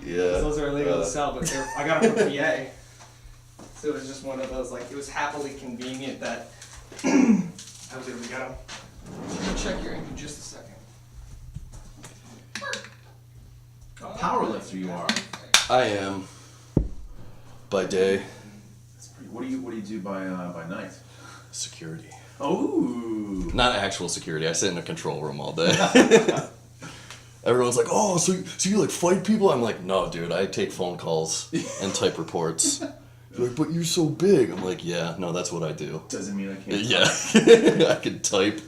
Yeah. Those are illegal to sell, but I got them from PA. So it was just one of those, like, it was happily convenient that I was able to get them. Check your ink in just a second. Powerlifter you are. I am. By day. That's pretty. What do you do by night? Security. Oh. Not actual security. I sit in a control room all day. Everyone's like, oh, so you like fight people? I'm like, no, dude, I take phone calls and type reports. They're like, but you're so big. I'm like, yeah, no, that's what I do. Doesn't mean I can't. Yeah. I can type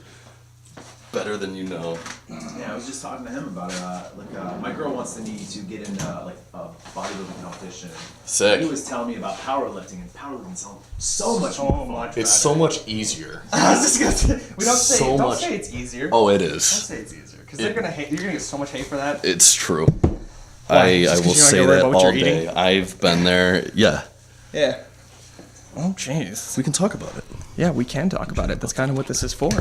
better than you know. Yeah, I was just talking to him about it. My girl wants me to get into a bodybuilding competition. Sick. He was telling me about powerlifting, and powerlifting sounds so much more. It's so much easier. I was just gonna say, don't say it's easier. Oh, it Don't is. say it's easier, because they're gonna hate. You're gonna get so much hate for that. It's true. Why? I Just 'cause will you don't say get worried that about what all you're day. eating? I've been there. Yeah. Yeah. Oh, jeez. We can talk about it. Yeah, we can talk about it. That's kind of what this is for.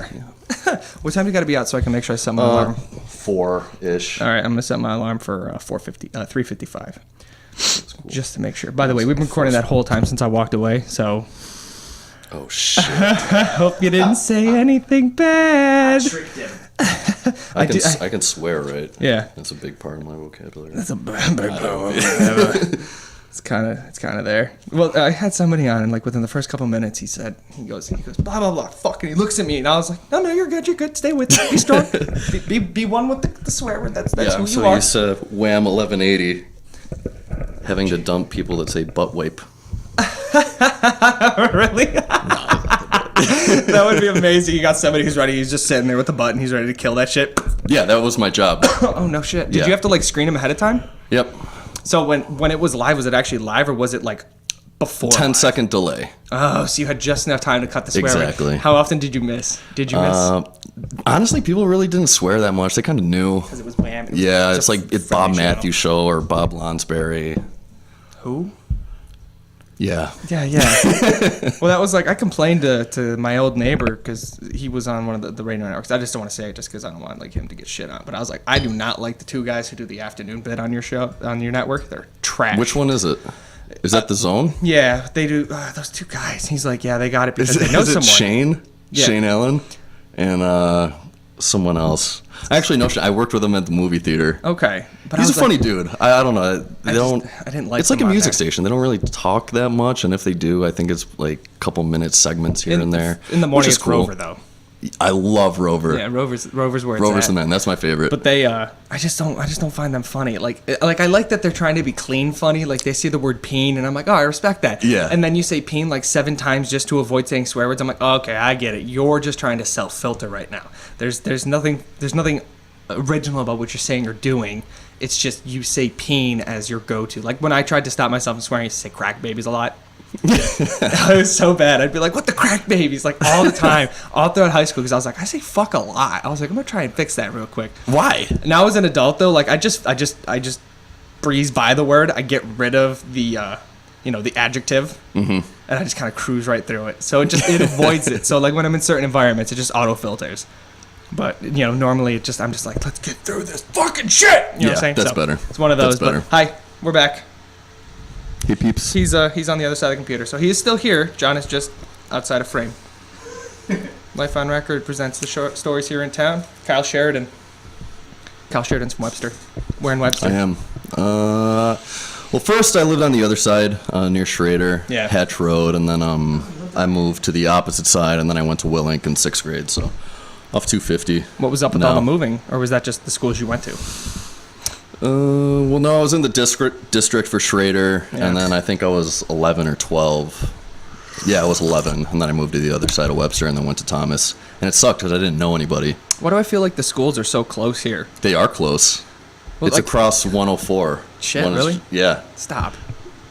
What time do you got to be out so I can make sure I set my alarm? 4-ish. All right, I'm gonna set my alarm for 3:55. Cool. Just to make sure. By the way, we've been recording that whole time since I walked away, so. Oh shit! I hope you didn't say anything bad. I tricked him. I can swear, right? Yeah. That's a big part of my vocabulary. That's a big It's kind of there. Well, I had somebody on, and like within the first couple minutes, he goes, blah blah blah, fuck, and he looks at me, and I was like, no, you're good, stay with it, be strong, be one with the swear word. That's who you are. So he's Wham 1180, having to dump people that say butt wipe. Really? That would be amazing. You got somebody who's ready. He's just sitting there with a button. He's ready to kill that shit. Yeah, that was my job. Oh no shit! Did you have to like screen him ahead of time? Yep. So when it was live, was it actually live or was it like before? 10-second delay. Oh, so you had just enough time to cut the swear word. Exactly. How often did you miss? Honestly, people really didn't swear that much. They kind of knew. Because it was Wham. Yeah, it's like it's Bob Friday Matthews show or Bob Lonsberry. Who? Yeah. Yeah. Well, that was like, I complained to my old neighbor because he was on one of the radio networks. I just don't want to say it just because I don't want like him to get shit on. But I was like, I do not like the two guys who do the afternoon bit on your show, on your network. They're trash. Which one is it? Is that The Zone? Yeah, they do. Those two guys. He's like, yeah, they got it because they know is it someone. Shane? Yeah. Shane Allen? And someone else. Actually, no, I worked with him at the movie theater. Okay. But He's a funny dude. I don't know. I didn't like It's like a them on music there. station. They don't really talk that much, and if they do, I think it's like a couple minute segments here and there. In the morning, which is it's cool. Rover, though. I love Rover. Yeah, Rover's where it's Rover's at. the man. That's my favorite. But they, I just don't find them funny. Like I like that they're trying to be clean funny. Like they say the word peen, and I'm like, oh, I respect that. Yeah. And then you say peen like 7 times just to avoid saying swear words. I'm like, oh, okay, I get it. You're just trying to self-filter right now. There's nothing original about what you're saying or doing. It's just you say peen as your go-to. Like when I tried to stop myself from swearing, I used to say crack babies a lot. It was so bad. I'd be like, what the crack babies? Like all the time, all throughout high school, because I was like, I say fuck a lot. I was like, I'm gonna try and fix that real quick. Why? Now as an adult though, like I just breeze by the word. I get rid of the the adjective, and I just kind of cruise right through it. So it avoids it. So like when I'm in certain environments, it just auto filters. But normally I'm just like, let's get through this fucking shit. You know what I'm saying? That's So, better. It's one of those. That's better. But hi, we're back. Hey peeps. He's on the other side of the computer, so he is still here. John is just outside of frame. Life on Record presents the short stories here in town. Kyle Sheridan. Kyle Sheridan's from Webster. Where in Webster? I am. Well, first I lived on the other side near Schrader, Yeah. Hatch Road, and then I moved to the opposite side, and then I went to Willink in 6th grade, so off 250. What was up with all the moving, or was that just the schools you went to? Well, no, I was in the district for Schrader, Yeah. and then I think I was 11 or 12. Yeah, I was 11, and then I moved to the other side of Webster, and then went to Thomas. And it sucked because I didn't know anybody. Why do I feel like the schools are so close here? They are close. Well, It's like- across 104. Shit, really? Yeah, Stop.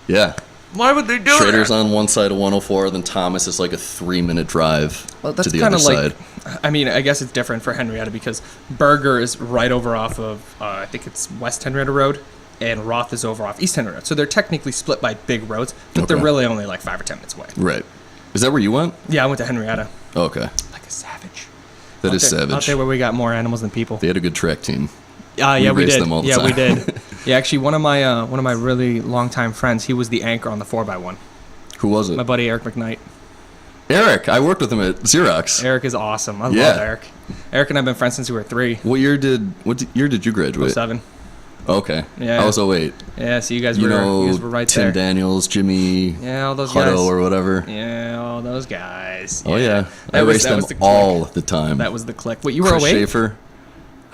yeah. Why would they do Schrader's that? on one side of 104, then Thomas is like a 3-minute drive Well, that's to the kind other of like, side. I mean, I guess it's different for Henrietta because Berger is right over off of, I think it's West Henrietta Road, and Roth is over off East Henrietta. So they're technically split by big roads, but they're Okay. really only like 5 or 10 minutes away. Right. Is that where you went? Yeah, I went to Henrietta. Oh, okay. Like a savage. That is Out savage. there where we got more animals than people. They had a good track team. Yeah, we raced did. them all the Yeah, we time. did. Yeah, actually, one of my really longtime friends, he was the anchor on the 4x1. Who was it? My buddy Eric McKnight. Eric. I worked with him at Xerox. Eric is awesome. I Yeah. love Eric. Eric and I have been friends since we were 3. What year did you graduate? 07. Okay. Yeah. I was 08. Yeah, so you guys You were know, right Tim there. Daniels, Jimmy, Yeah, all those Hutto guys. or whatever. Yeah, all those guys. Oh yeah, I That was- raced that them was the clique. all the time. That was the click. What, you were Chris 08? Schaefer.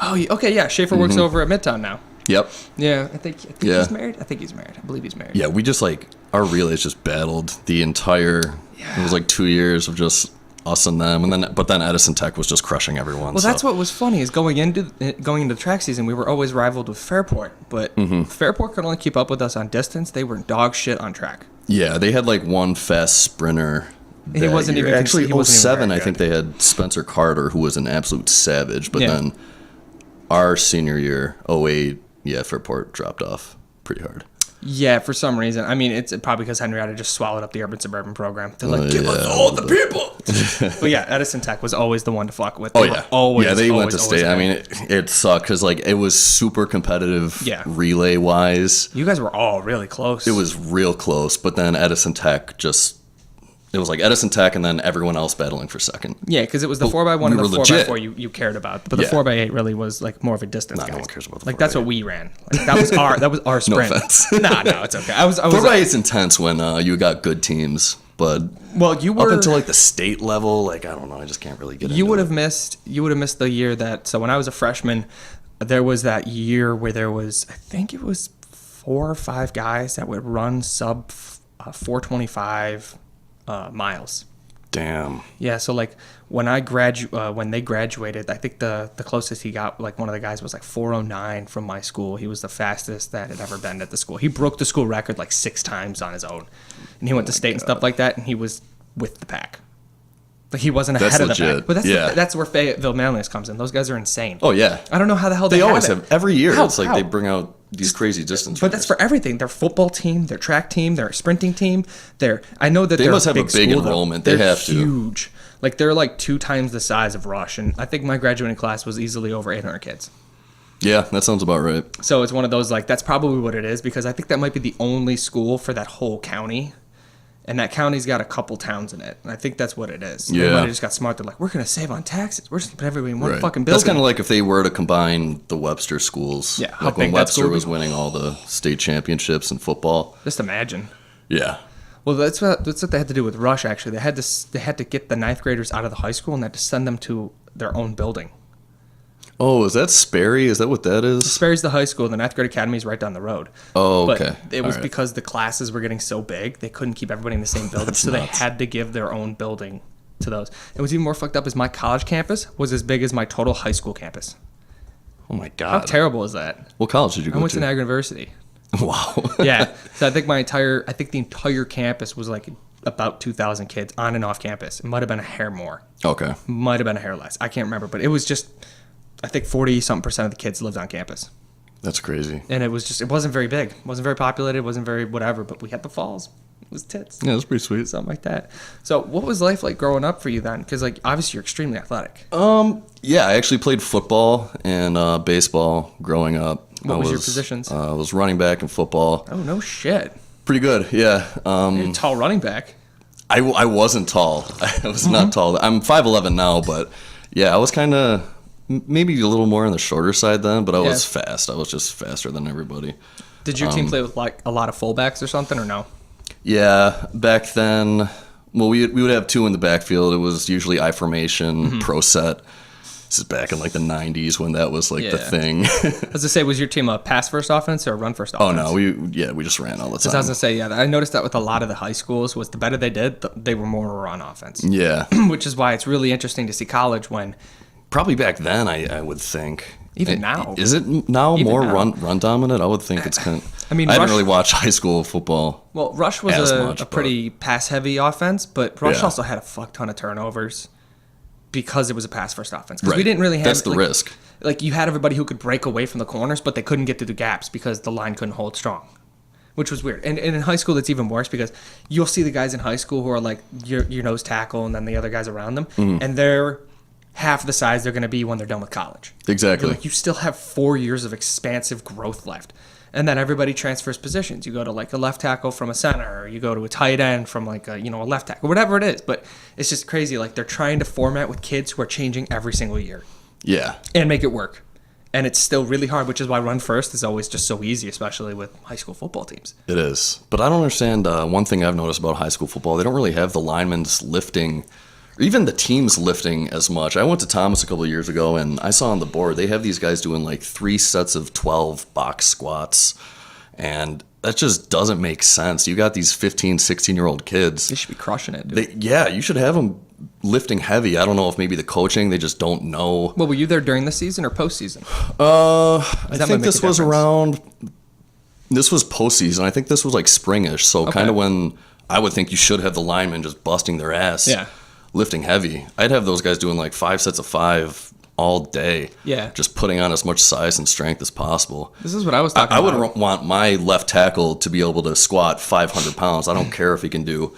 Oh, okay, yeah. Schaefer works over at Midtown now. Yep. Yeah, I think Yeah. he's married. I think he's married. I believe he's married. Yeah, we just like our relays just battled the entire. Yeah. It was like 2 years of just us and them, and then Edison Tech was just crushing everyone. Well, so. that's what was funny is going into the track season, we were always rivaled with Fairport, but Fairport could only keep up with us on distance. They were dog shit on track. Yeah, they had like one fast sprinter. He wasn't year. even actually he wasn't even 07. very I think good. they had Spencer Carter, who was an absolute savage. But Yeah. then our senior year, 08, yeah, Fairport dropped off pretty hard. Yeah, for some reason. I mean, it's probably because Henrietta just swallowed up the urban suburban program. They're like, give us yeah, all the people. But yeah, Edison Tech was always the one to fuck with. Oh They were yeah, always. yeah. They went always, to state. I always mean, it sucked because like it was super competitive. Yeah. Relay wise, you guys were all really close. it was real close. But then Edison Tech just. It was like Edison Tech and then everyone else battling for second. Yeah, because it was the 4x1 and we the were 4x4 legit. you cared about, but the Yeah. 4x8 really was like more of a distance. Nah, no guys. one cares about the Like that's 4x8. what we ran. Like that was our sprint. offense. Nah, no, it's okay. I was 4x8's intense when you got good teams, but well, you were up until like the state level, like I don't know, I just can't really get into you would it. have missed the year that so when I was a freshman, there was that year where there was I think it was 4 or 5 guys that would run sub 425 miles. Damn. Yeah, so like when they graduated, I think the closest he got, like one of the guys was like 409 from my school. He was the fastest that had ever been at the school. He broke the school record like 6 times on his own, and he went to state and stuff like that, and he was with the pack. Like he wasn't That's ahead of the legit. pack. But that's Yeah. that's where Fayetteville Manliness comes in. Those guys are insane. Oh yeah. I don't know how the hell They always have have every year. How? It's like How? they bring out these crazy distance. But that's for everything. Their football team, their track team, their sprinting team. I know that They they're must have a big school, though. enrollment. They They're have to. huge. Like they're like 2 times the size of Rush, and I think my graduating class was easily over 800 kids. Yeah, that sounds about right. So it's one of those like that's probably what it is because I think that might be the only school for that whole county, and that county's got a couple towns in it, and I think that's what it is. They Yeah. might have just got smart. They're like, we're gonna save on taxes. We're just gonna put everybody in one Right. fucking building. That's kind of like if they were to combine the Webster schools. Yeah, how like when big that Webster school would was be. winning all the state championships in football. Just imagine. Yeah. Well, that's what they had to do with Rush. Actually, they had to get the 9th graders out of the high school and they had to send them to their own building. Oh, is that Sperry? Is that what that is? Sperry's the high school. The 9th grade academy is right down the road. Oh, But okay. it was All right. because the classes were getting so big, they couldn't keep everybody in the same building, That's so they nuts. had to give their own building to those. It was even more fucked up is my college campus was as big as my total high school campus. Oh my How God. terrible is that? What college did you I go went to? to Niagara University. Wow. Yeah. So I think the entire campus was like about 2,000 kids on and off campus. It might have been a hair more. Okay. Might have been a hair less. I can't remember, but it was just, I think 40-something% of the kids lived on campus. That's crazy. And it wasn't very big. It wasn't very populated. It wasn't very whatever, but we had the falls. It was tits. Yeah, that's pretty sweet. Something like that. So what was life like growing up for you then? Because like obviously you're extremely athletic. Yeah, I actually played football and baseball growing up. What was your positions? I was running back in football. Oh, no shit. Pretty good, yeah. You're a tall running back. I wasn't tall. I was not tall. I'm 5'11 now, but yeah, I was kind of maybe a little more on the shorter side then, but I was fast. I was just faster than everybody. Did your team play with like a lot of fullbacks or something or no? Yeah, back then, well, we would have 2 in the backfield. It was usually I formation, pro set. This is back in like the 90s when that was like the Yeah. thing. As I say, was your team a pass first offense or a run first Oh offense? no, we just ran all the I was time. gonna say, yeah, I noticed that with a lot of the high schools was the better they did, they were more run offense. Yeah, Which is why it's really interesting to see college when probably back then I would think. Even now. Is it now Even more now. run dominant? I would think it's kind. I mean, I didn't Rush- really watch high school football. well, Rush was as a much, but- pretty pass heavy offense, but Rush Yeah. also had a fuck ton of turnovers because it was a pass first offense. Because we Right. didn't really have That's the like, risk. Like you had everybody who could break away from the corners, but they couldn't get through the gaps because the line couldn't hold strong. Which was weird. And in high school, it's even worse because you'll see the guys in high school who are like your nose tackle and then the other guys around them, and they're half the size they're going to be when they're done with college. Exactly. You're like, you still have 4 years of expansive growth left. And then everybody transfers positions. You go to like a left tackle from a center, or you go to a tight end from like a left tackle, whatever it is. But it's just crazy. Like they're trying to format with kids who are changing every single year. Yeah. And make it work. And it's still really hard, which is why run first is always just so easy, especially with high school football teams. It is. But I don't understand one thing I've noticed about high school football. They don't really have the linemen lifting, or even the teams lifting as much. I went to Thomas a couple of years ago, and I saw on the board, they have these guys doing like 3 sets of 12 box squats. And that just doesn't make sense. You got these 15, 16-year-old kids. They should be crushing it, dude. You should have them lifting heavy. I don't know if maybe the coaching, they just don't know. Well, were you there during the season or postseason? I think this was postseason. I think this was like springish. So kind of when I would think you should have the linemen just busting their ass, lifting heavy. I'd have those guys doing like 5 sets of 5 all day. Yeah. Just putting on as much size and strength as possible. This is what I was talking about. I would want my left tackle to be able to squat 500 pounds. I don't care if he can do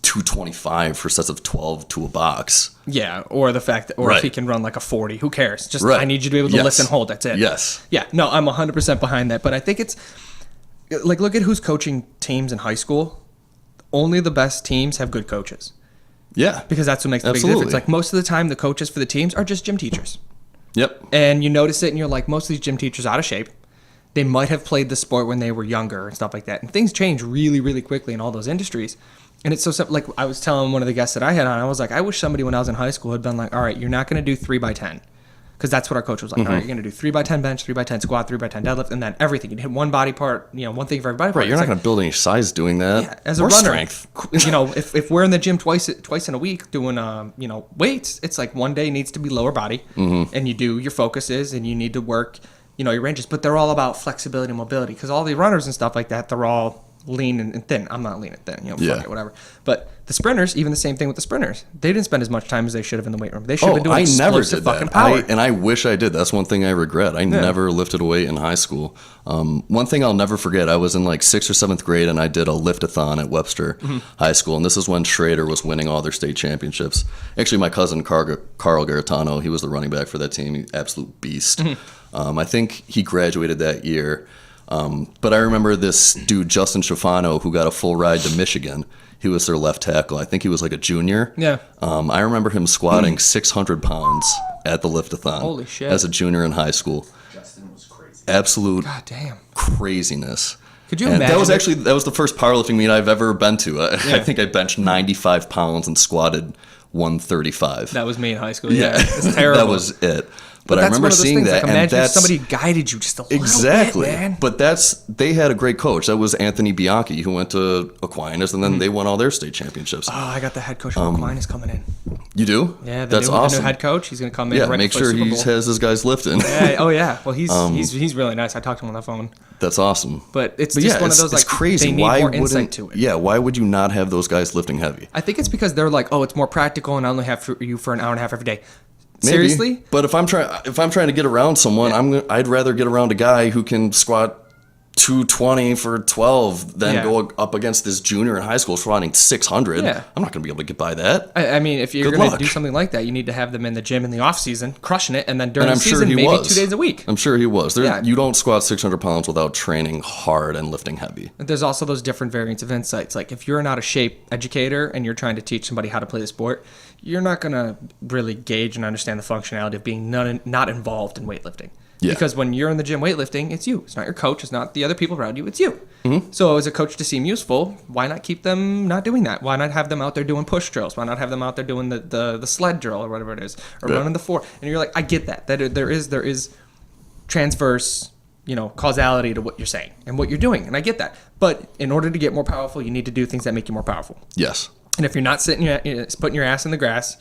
225 for sets of 12 to a box. Yeah, or the fact that, if he can run like a 40, who cares? Just I need you to be able to lift and hold. That's it. Yes. Yeah. No, I'm 100% behind that. But I think it's like, look at who's coaching teams in high school. Only the best teams have good coaches. Yeah. Because that's what makes the big difference. Like most of the time, the coaches for the teams are just gym teachers. Yep. And you notice it, and you're like, most of these gym teachers are out of shape. They might have played the sport when they were younger and stuff like that. And things change really, really quickly in all those industries. And it's so simple. Like I was telling one of the guests that I had on, I was like, I wish somebody when I was in high school had been like, all right, you're not going to do 3x10. Because that's what our coach was like. All right, you're going to do 3x10 bench, 3x10 squat, 3x10 deadlift, and then everything. You'd hit one body part, one thing for every body part. Right, you're not going to build any size doing that. Yeah, as a runner, strength. If we're in the gym twice in a week doing, weights, it's like one day needs to be lower body, and you do your focuses, and you need to work, your ranges. But they're all about flexibility and mobility, because all the runners and stuff like that, they're all lean and thin. I'm not lean and thin, fuck it, whatever. But the sprinters, even the same thing with the sprinters. They didn't spend as much time as they should have in the weight room. They should have been doing explosive fucking power. And I wish I did. That's one thing I regret. I never lifted a weight in high school. One thing I'll never forget, I was in like 6th or 7th grade, and I did a lift-a-thon at Webster High School. And this is when Schrader was winning all their state championships. Actually, my cousin, Carl Garitano, he was the running back for that team. He's an absolute beast. I think he graduated that year. But I remember this dude, Justin Schifano, who got a full ride to Michigan. He was their left tackle. I think he was like a junior. Yeah. I remember him squatting 600 pounds at the lift-a-thon. Holy shit. As a junior in high school. Justin was crazy. Absolute goddamn craziness. Could you imagine? That was the first powerlifting meet I've ever been to. I think I benched 95 pounds and squatted 135. That was me in high school. Yeah. It's terrible. That was it. But I remember seeing that, like, imagine if somebody guided you just a little bit, man. But they had a great coach. That was Anthony Bianchi, who went to Aquinas, and then they won all their state championships. Oh, I got the head coach from Aquinas coming in. You do? Yeah, that's awesome. The new head coach. He's going to come in. Yeah, right make sure he has his guys lifting. Yeah. Oh yeah. Well, he's really nice. I talked to him on the phone. That's awesome. But it's just one of those, like, crazy. They need more insight to it. Yeah. Why would you not have those guys lifting heavy? I think it's because they're like, oh, it's more practical, and I only have you for an hour and a half every day. Maybe. Seriously? But if I'm trying to get around someone, I'd rather get around a guy who can squat 220 for 12 than go up against this junior in high school squatting 600. Yeah. I'm not going to be able to get by that. I mean, if you're going to do something like that, you need to have them in the gym in the off season, crushing it, and then during the season, maybe 2 days a week. I'm sure he was. You don't squat 600 pounds without training hard and lifting heavy. There's also those different variants of insights. Like if you're an out of shape educator and you're trying to teach somebody how to play the sport, you're not going to really gauge and understand the functionality of being not involved in weightlifting. Yeah. Because when you're in the gym weightlifting, it's you. It's not your coach. It's not the other people around you. It's you. Mm-hmm. So as a coach to seem useful, why not keep them not doing that? Why not have them out there doing push drills? Why not have them out there doing the sled drill or whatever it is, or running the 4? And you're like, I get that there is transverse, causality to what you're saying and what you're doing, and I get that. But in order to get more powerful, you need to do things that make you more powerful. Yes. And if you're not putting your ass in the grass,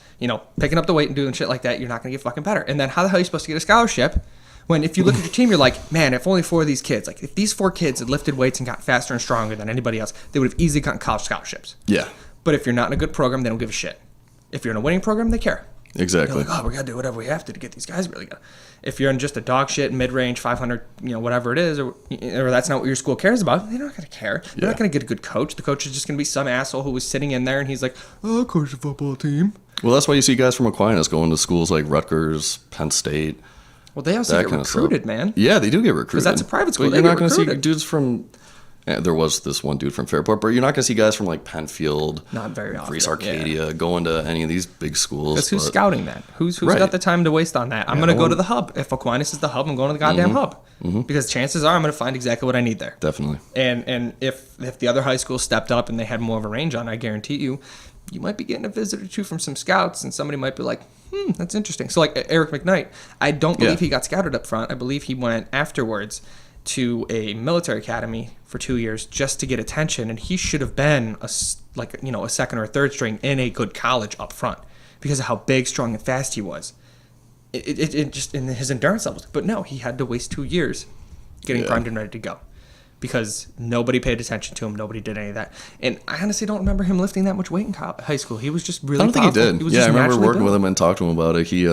picking up the weight and doing shit like that, you're not going to get fucking better. And then how the hell are you supposed to get a scholarship? When if you look at your team, you're like, man, if only 4 of these kids, like if these 4 kids had lifted weights and got faster and stronger than anybody else, they would have easily gotten college scholarships. Yeah. But if you're not in a good program, they don't give a shit. If you're in a winning program, they care. Exactly. They're like, oh, we got to do whatever we have to get these guys really good. If you're in just a dog shit, mid-range, 500, whatever it is, or that's not what your school cares about, they're not going to care. They're not going to get a good coach. The coach is just going to be some asshole who was sitting in there and he's like, oh, I coach a football team. Well, that's why you see guys from Aquinas going to schools like Rutgers, Penn State. Well, they also get recruited, man. Yeah, they do get recruited. Because that's a private school. But you're not going to see dudes from... Yeah, there was this one dude from Fairport, but you're not going to see guys from like Penfield, not very often, Greece Arcadia, going to any of these big schools. Because who's scouting that? Who's got the time to waste on that? I'm going to go to the hub. If Aquinas is the hub, I'm going to the goddamn hub. Because chances are I'm going to find exactly what I need there. Definitely. And if the other high school stepped up and they had more of a range on, I guarantee you might be getting a visit or two from some scouts, and somebody might be like, that's interesting. So like Eric McKnight, I don't believe he got scouted up front. I believe he went afterwards to a military academy for 2 years just to get attention, and he should have been a second or a third string in a good college up front because of how big, strong, and fast he was. It just in his endurance levels. But no, he had to waste 2 years getting primed and ready to go because nobody paid attention to him. Nobody did any of that. And I honestly don't remember him lifting that much weight in high school. He was just really I don't think powerful. he did. I remember working with him and talking to him about it. He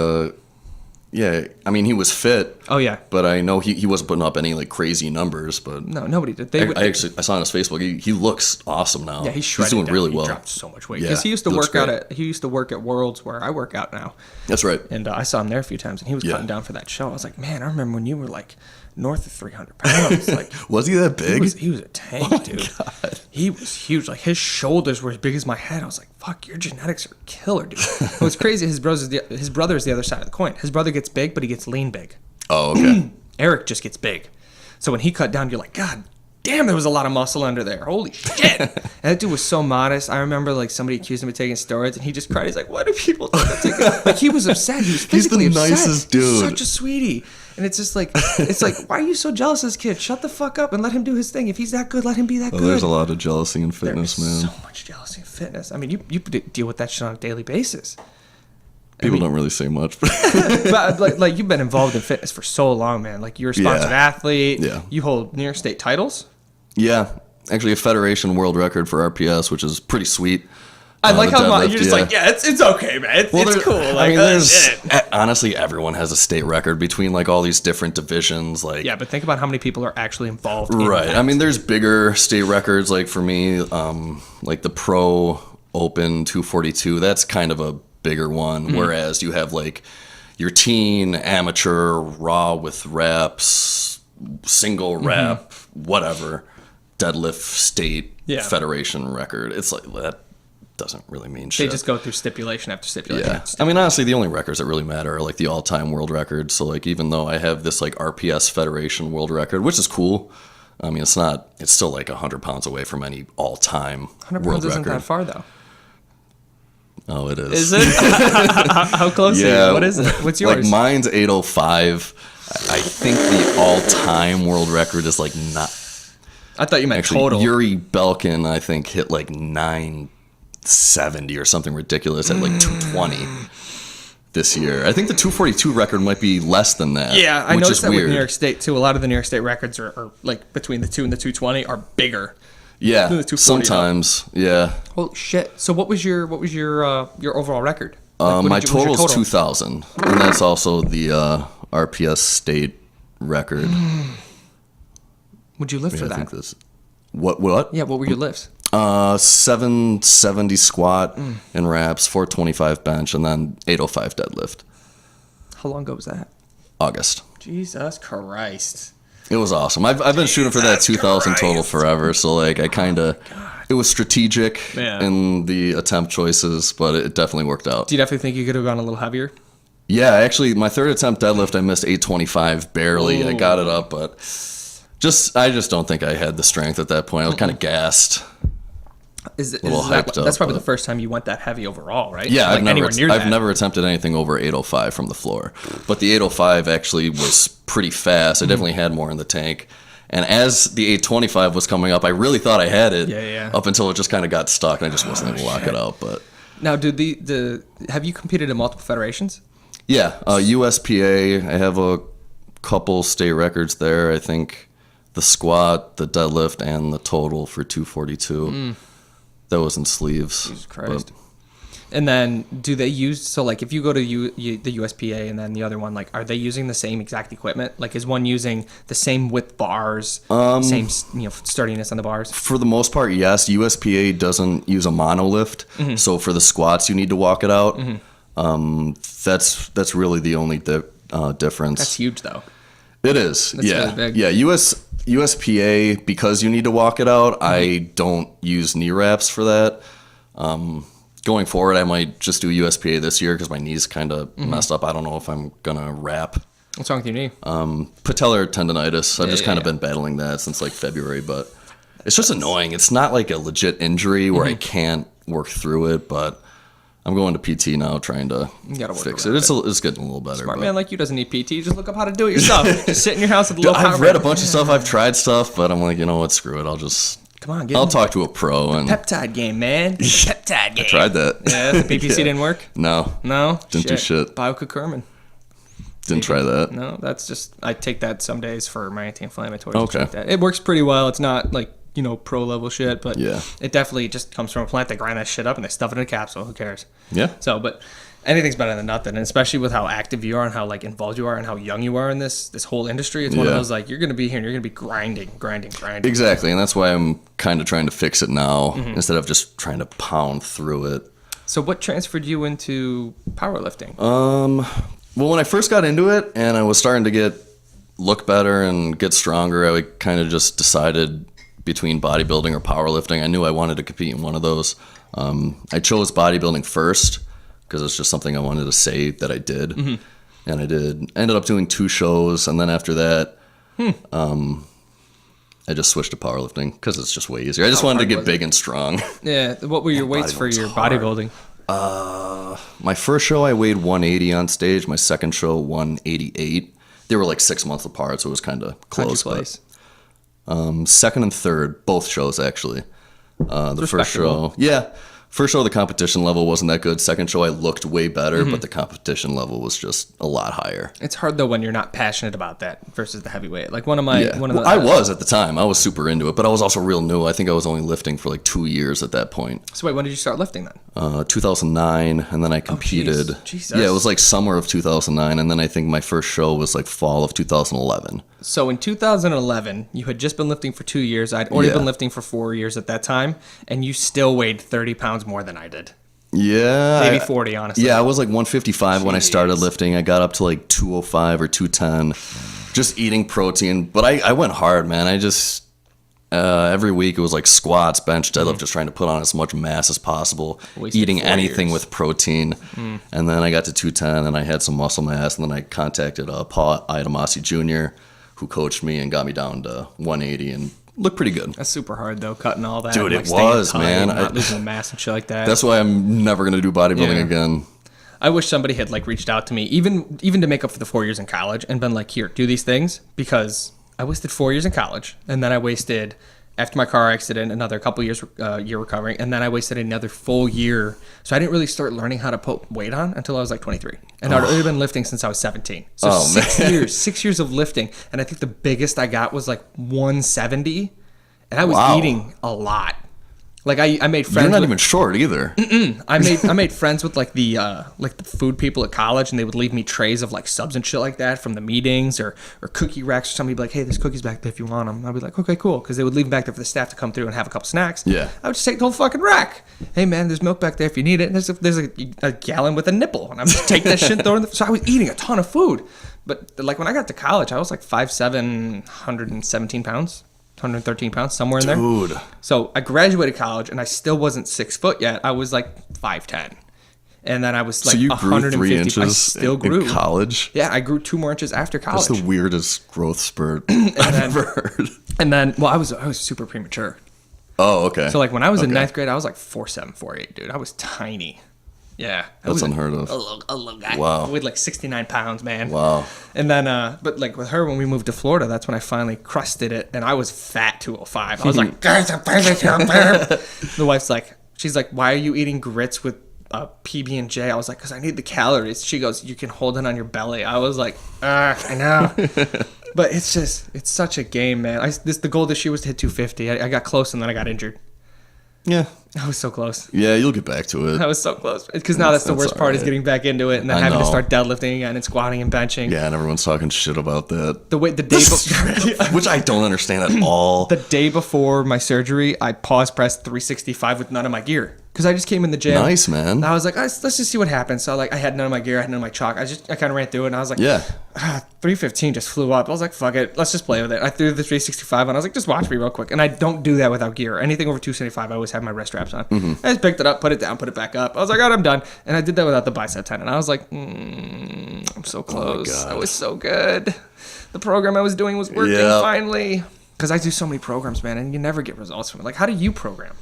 was fit. Oh, yeah. But I know he wasn't putting up any like crazy numbers. But no, nobody did. I saw on his Facebook. He looks awesome now. Yeah, he's shredded. He's doing really well. He dropped so much weight because he used to work out he used to work at Worlds where I work out now. That's right. And I saw him there a few times, and he was cutting down for that show. I was like, man, I remember when you were like north of 300 pounds. Like, was he that big? He was a tank, dude. God. He was huge. Like his shoulders were as big as my head. I was like, fuck, your genetics are killer, dude. What's crazy? His brother is the other side of the coin. His brother gets big, but he gets lean big. Oh, okay. Eric just gets big. So when he cut down, you're like, God damn, there was a lot of muscle under there. Holy shit. And that dude was so modest. I remember like somebody accused him of taking steroids, and he just cried. He's like, why do people think I'm taking... Like he was upset. He was physically upset. He's the nicest dude. He's such a sweetie. And it's just like, why are you so jealous of this kid? Shut the fuck up and let him do his thing. If he's that good, let him be that good. There's a lot of jealousy in fitness, man. So much jealousy in fitness. I mean, you deal with that shit on a daily basis. People don't really say much. But like you've been involved in fitness for so long, man. Like you're a sponsored athlete. Yeah. You hold New York State titles. Yeah. Actually, a federation world record for RPS, which is pretty sweet. I like how you're just like, it's okay, man. It's cool. Like, honestly, everyone has a state record between like all these different divisions. Like, yeah, but think about how many people are actually involved. Right. In that. I mean, there's bigger state records. Like for me, like the Pro Open 242. That's kind of a bigger one. Mm-hmm. Whereas you have like your teen, amateur, raw with reps, single rep, whatever, deadlift state federation record. It's like that. Doesn't really mean shit. They just go through stipulation after stipulation. Yeah. I mean, honestly, the only records that really matter are like the all-time world record. So like, even though I have this like RPS Federation world record, which is cool. I mean, it's still like 100 pounds away from any all-time 100 world pounds record. Isn't that far though. Oh, it is. Is it? How close are you? What is it? What's yours? Like mine's 805. I think the all-time world record is like not. I thought you meant total. Yuri Belkin, I think, hit like 970 or something ridiculous at like 220 this year. I think the 242 record might be less than that. Yeah, I noticed that weird. with New York State too. A lot of the New York State records are like between the 2 and the 220 are bigger. Yeah, sometimes. Yeah. Holy shit! So what was your overall record? Like, my total is 2,000, and that's also the RPS state record. Would you lift for that? What? Yeah, what were your lifts? 770 squat and reps, 425 bench, and then 805 deadlift. How long ago was that? August. Jesus Christ. It was awesome. I've been shooting for that 2,000 total forever, so like I kind of, it was strategic in the attempt choices, but it definitely worked out. Do you definitely think you could have gone a little heavier? Yeah, actually, my third attempt deadlift, I missed 825 barely. I got it up, but I just don't think I had the strength at that point. I was kind of gassed. That's probably the first time you went that heavy overall, right? Yeah, like I've never attempted anything over 805 from the floor. But the 805 actually was pretty fast. I definitely had more in the tank. And as the 825 was coming up, I really thought I had it. Up until it just kind of got stuck and I just wasn't able to lock it out. But now, have you competed in multiple federations? Yeah, USPA. I have a couple state records there. I think the squat, the deadlift, and the total for 242. That was in sleeves. Jesus Christ. And then do they use, so like if you go to the USPA and then the other one, like are they using the same exact equipment? Like is one using the same width bars, same sturdiness on the bars? For the most part, yes. USPA doesn't use a monolift. So for the squats, you need to walk it out. That's really the only difference. That's huge, though. It is. That's yeah. really big. Yeah. USPA, because you need to walk it out, I don't use knee wraps for that. Going forward, I might just do USPA this year because my knee's kind of messed up. I don't know if I'm going to wrap. What's wrong with your knee? Patellar tendonitis. I've just kind of yeah. been battling that since like February, but it's just annoying. It's not like a legit injury where I can't work through it, but I'm going to PT now trying to fix it. It's getting a little better. Smart man like you doesn't need PT. Just look up how to do it yourself. Just sit in your house with a low power. I've read a bunch of stuff. I've tried stuff, but I'm like, you know what? Screw it. Come on, I'll talk to a pro. And peptide game, man. Peptide game. I tried that. Yeah, the PPC didn't work? No. Didn't do shit. Biocucurmin. Didn't try that. No, that's just, I take that some days for my anti-inflammatory. Okay. Like that. It works pretty well. It's not like, pro level shit, but yeah, it definitely just comes from a plant. They grind that shit up and they stuff it in a capsule. Who cares? Yeah. So, but anything's better than nothing, and especially with how active you are and how like involved you are and how young you are in this whole industry. It's one of those like you're gonna be here and you're gonna be grinding. Exactly, and that's why I'm kind of trying to fix it now instead of just trying to pound through it. So, what transferred you into powerlifting? Well, when I first got into it and I was starting to look better and get stronger, I kind of just decided between bodybuilding or powerlifting. I knew I wanted to compete in one of those. I chose bodybuilding first because it's just something I wanted to say that I did. And I did. Ended up doing 2 shows, and then after that, I just switched to powerlifting because it's just way easier. I just wanted to get big and strong. Yeah. What were your weights for your bodybuilding? My first show, I weighed 180 on stage. My second show, 188. They were like 6 months apart, so it was kind of close. How'd you place? Second and third, both shows actually. The first show, first show the competition level wasn't that good. Second show I looked way better, but the competition level was just a lot higher. It's hard though when you're not passionate about that versus the heavyweight. Like I was at the time. I was super into it, but I was also real new. I think I was only lifting for like 2 years at that point. So wait, when did you start lifting then? 2009, and then I competed. Jesus. Yeah, it was like summer of 2009, and then I think my first show was like fall of 2011. So in 2011, you had just been lifting for 2 years. I'd already been lifting for 4 years at that time, and you still weighed 30 pounds more than I did. Yeah. Maybe 40, honestly. Yeah, I was like 155 when I started lifting. I got up to like 205 or 210, just eating protein. But I went hard, man. I just, every week it was like squats, bench, deadlift, just trying to put on as much mass as possible, eating anything with protein. And then I got to 210 and I had some muscle mass. And then I contacted Paul Iadamasi Jr., who coached me and got me down to 180 and looked pretty good. That's super hard though, cutting all that. Dude, like, it was, man. Not losing the mass and shit like that. That's why I'm never going to do bodybuilding again. I wish somebody had like reached out to me, even to make up for the 4 years in college, and been like, here, do these things, because I wasted 4 years in college, and then I wasted, after my car accident, another couple years year recovering, and then I wasted another full year. So I didn't really start learning how to put weight on until I was like 23. And I'd already been lifting since I was 17. So 6 years of lifting. And I think the biggest I got was like 170. And I was eating a lot. Like I made friends. You're not even short either. I made friends with like the food people at college, and they would leave me trays of like subs and shit like that from the meetings, or cookie racks, or somebody would be like, hey, there's cookies back there if you want them. I'd be like, okay, cool, because they would leave them back there for the staff to come through and have a couple snacks. Yeah. I would just take the whole fucking rack. Hey man, there's milk back there if you need it. There's a gallon with a nipple, and I'm just taking that shit and throwing it. So I was eating a ton of food, but like when I got to college, I was like 5'7", 117 pounds. 113 pounds, somewhere in there. Dude. So I graduated college, and I still wasn't 6 foot yet. I was like 5'10", and then I was like 150. 3 inches I still grew in college. Yeah, I grew 2 more inches after college. That's the weirdest growth spurt I've ever heard. And then, well, I was super premature. Oh, okay. So like when I was in 9th grade, I was like 4'7", 4'8", dude. I was tiny. Yeah, that's unheard of. A little guy. Wow. I weighed like 69 pounds, man. Wow. And then, but like with her, when we moved to Florida, that's when I finally crusted it, and I was fat 205. I was like, the wife's like, she's like, why are you eating grits with PB&J? I was like, because I need the calories. She goes, you can hold it on your belly. I was like, I know. But it's such a game, man. The goal this year was to hit 250. I got close, and then I got injured. Yeah. I was so close. Yeah, you'll get back to it. I was so close. Because now that's the worst part, is getting back into it and then having to start deadlifting again and squatting and benching. Yeah, and everyone's talking shit about that. The day before, which I don't understand at all. The day before my surgery, I pause pressed 365 with none of my gear. Because I just came in the gym. Nice, man. And I was like, let's just see what happens. So like, I had none of my gear, I had none of my chalk. I kind of ran through it, and I was like, Yeah. 315 just flew up. I was like, fuck it, let's just play with it. I threw the 365 on. I was like, just watch me real quick. And I don't do that without gear. Anything over 275, I always have my wrist straps on. I just picked it up, put it down, put it back up. I was like, all right, I'm done. And I did that without the bicep tendon. I was like, I'm so close. I was so good. The program I was doing was working finally. Because I do so many programs, man, and you never get results from it. Like, how do you program?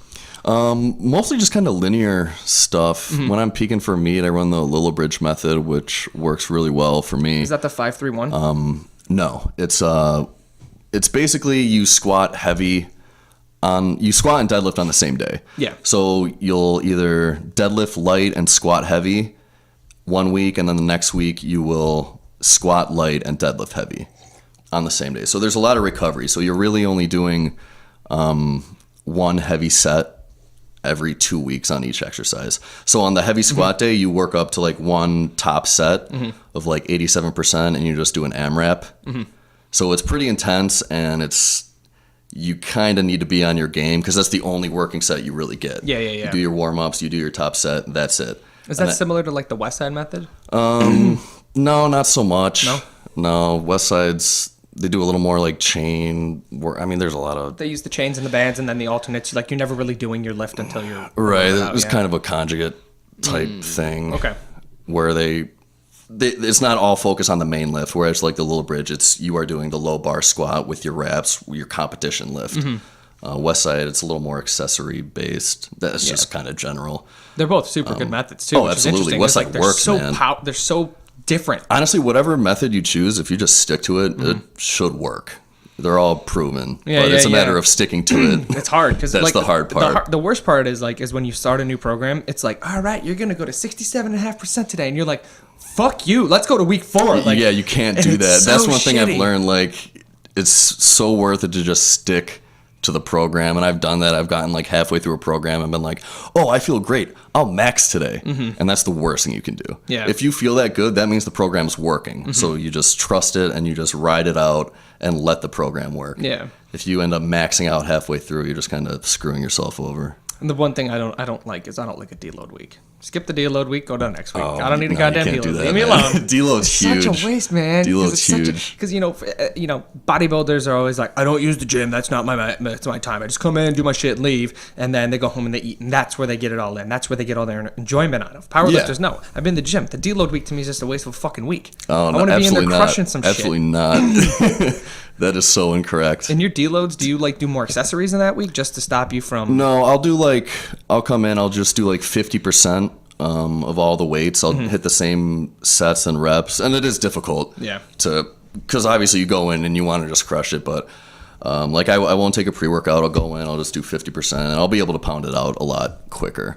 Mostly just kind of linear stuff. When I'm peaking for meat, I run the Lillibridge method, which works really well for me. Is that the 5-3-1? No, it's basically you squat heavy you squat and deadlift on the same day. Yeah. So you'll either deadlift light and squat heavy one week, and then the next week you will squat light and deadlift heavy on the same day. So there's a lot of recovery. So you're really only doing one heavy set every 2 weeks on each exercise. So on the heavy squat day, you work up to like one top set of like 87%, and you just do an AMRAP. So it's pretty intense, and you kind of need to be on your game because that's the only working set you really get. Yeah. You do your warm-ups, you do your top set, that's it. Is that similar to like the West Side method? No, not so much. No? West Side's, they do a little more like chain work. I mean, there's a lot of... They use the chains and the bands, and then the alternates. Like, you're never really doing your lift until you're... Right. It was kind of a conjugate type thing. Okay. Where it's not all focused on the main lift, whereas like the Lillibridge, it's you are doing the low bar squat with your reps, your competition lift. West Side, it's a little more accessory based. That's just kind of general. They're both super good methods too. Oh, which absolutely. Is West Side like, works, man. They're so different. Honestly, whatever method you choose, if you just stick to it, it should work. They're all proven, but it's a matter of sticking to it. It's hard because that's like, the hard part. The worst part is when you start a new program, it's like, all right, you're gonna go to 67.5% today, and you're like, fuck you, let's go to week 4. Like, yeah, you can't do that. So that's one thing shitty. I've learned. Like, it's so worth it to just stick to the program, and I've done that. I've gotten like halfway through a program and been like, oh, I feel great, I'll max today. And that's the worst thing you can do. If you feel that good, that means the program's working. So you just trust it and you just ride it out and let the program work. If you end up maxing out halfway through, you're just kind of screwing yourself over. And the one thing I don't like is I don't like a deload week. Skip the deload week, go to the next week. I don't need a goddamn deload. Leave me alone. Deload's huge. Such a waste, man. Deload's huge. Because bodybuilders are always like, I don't use the gym. That's not my time. I just come in, do my shit, leave, and then they go home and they eat, and that's where they get it all in. That's where they get all their enjoyment out of. Powerlifters, no. I've been to the gym. The deload week to me is just a waste of a fucking week. Oh, I want to be in there crushing some shit. Absolutely not. That is so incorrect. In your deloads, do you do more accessories in that week just to stop you from? No, I'll come in, I'll just do like 50% of all the weights. I'll hit the same sets and reps, and it is difficult. Because obviously you go in and you want to just crush it, but I won't take a pre-workout. I'll go in, I'll just do 50%, and I'll be able to pound it out a lot quicker.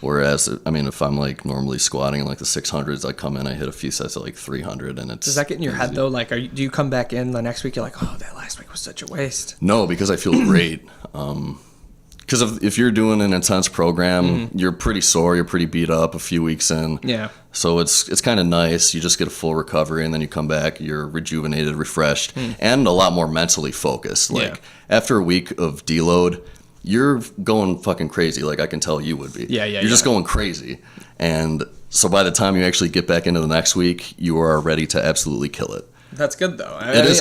Whereas, I mean, if I'm like normally squatting in like the 600s, I come in, I hit a few sets at like 300, and it's... Does that get in your head though? Like, do you come back in the next week? You're like, oh, that last week was such a waste. No, because I feel great. Because if you're doing an intense program, you're pretty sore, you're pretty beat up a few weeks in. So it's kind of nice. You just get a full recovery, and then you come back, you're rejuvenated, refreshed, and a lot more mentally focused. Like after a week of deload, you're going fucking crazy. Like I can tell you would be. You're just going crazy. And so by the time you actually get back into the next week, you are ready to absolutely kill it. That's good though. It is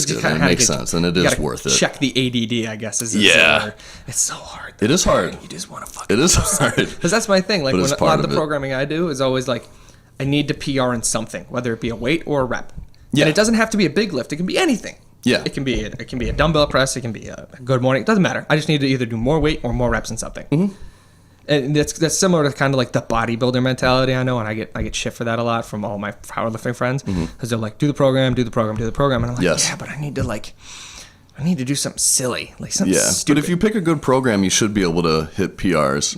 good. And it makes sense, and it is worth it. Check the ADD, I guess. It's so hard. It is hard. You just want to fucking... It is hard. Because that's my thing. Like, when a lot of the programming I do is always like, I need to PR in something, whether it be a weight or a rep. And it doesn't have to be a big lift. It can be anything. It can be a dumbbell press. It can be a good morning. It doesn't matter. I just need to either do more weight or more reps in something. And that's similar to kind of like the bodybuilder mentality, I know, and I get shit for that a lot from all my powerlifting friends, because they're like, do the program, and I'm like, yeah, but I need to do something silly, like something stupid. But if you pick a good program, you should be able to hit PRs.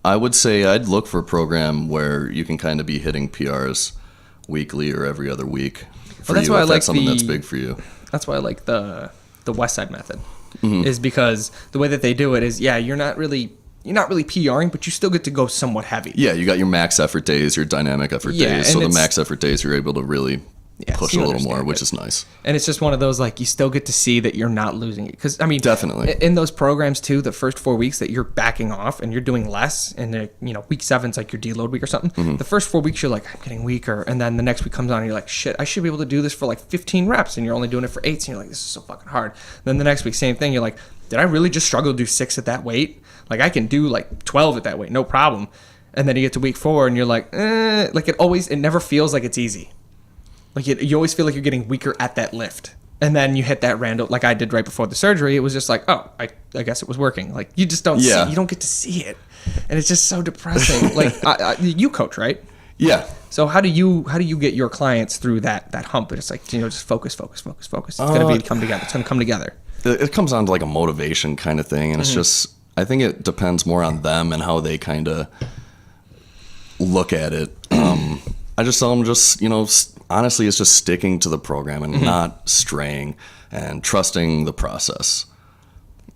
I would say I'd look for a program where you can kind of be hitting PRs weekly or every other week. That's why I like something that's big for you. That's why I like the West Side method, is because the way that they do it is, you're not really PRing, but you still get to go somewhat heavy. Yeah, you got your max effort days, your dynamic effort days. So the max effort days, you're able to really Yeah, push so a you little more, understand which it. is nice. And it's just one of those, like, you still get to see that you're not losing it. Because, I mean, Definitely. in those programs, too, the first 4 weeks that you're backing off and you're doing less, and, week 7's like your deload week or something. Mm-hmm. The first 4 weeks, you're like, I'm getting weaker. And then the next week comes on and you're like, shit, I should be able to do this for like 15 reps. And you're only doing it for 8. And you're like, this is so fucking hard. Then the next week, same thing. You're like, did I really just struggle to do 6 at that weight? Like, I can do like 12 at that weight, no problem. And then you get to week 4 and you're like, like it never feels like it's easy. Like you always feel like you're getting weaker at that lift. And then you hit that random, like I did right before the surgery. It was just like, oh, I guess it was working. Like you just don't see, you don't get to see it. And it's just so depressing. Like you coach, right? Yeah. So how do you get your clients through that hump? It's like, just focus. It's going to come together. It's going to come together. It comes down to like a motivation kind of thing. And it's just, I think it depends more on them and how they kind of look at it. I just tell them honestly, it's just sticking to the program and not straying and trusting the process.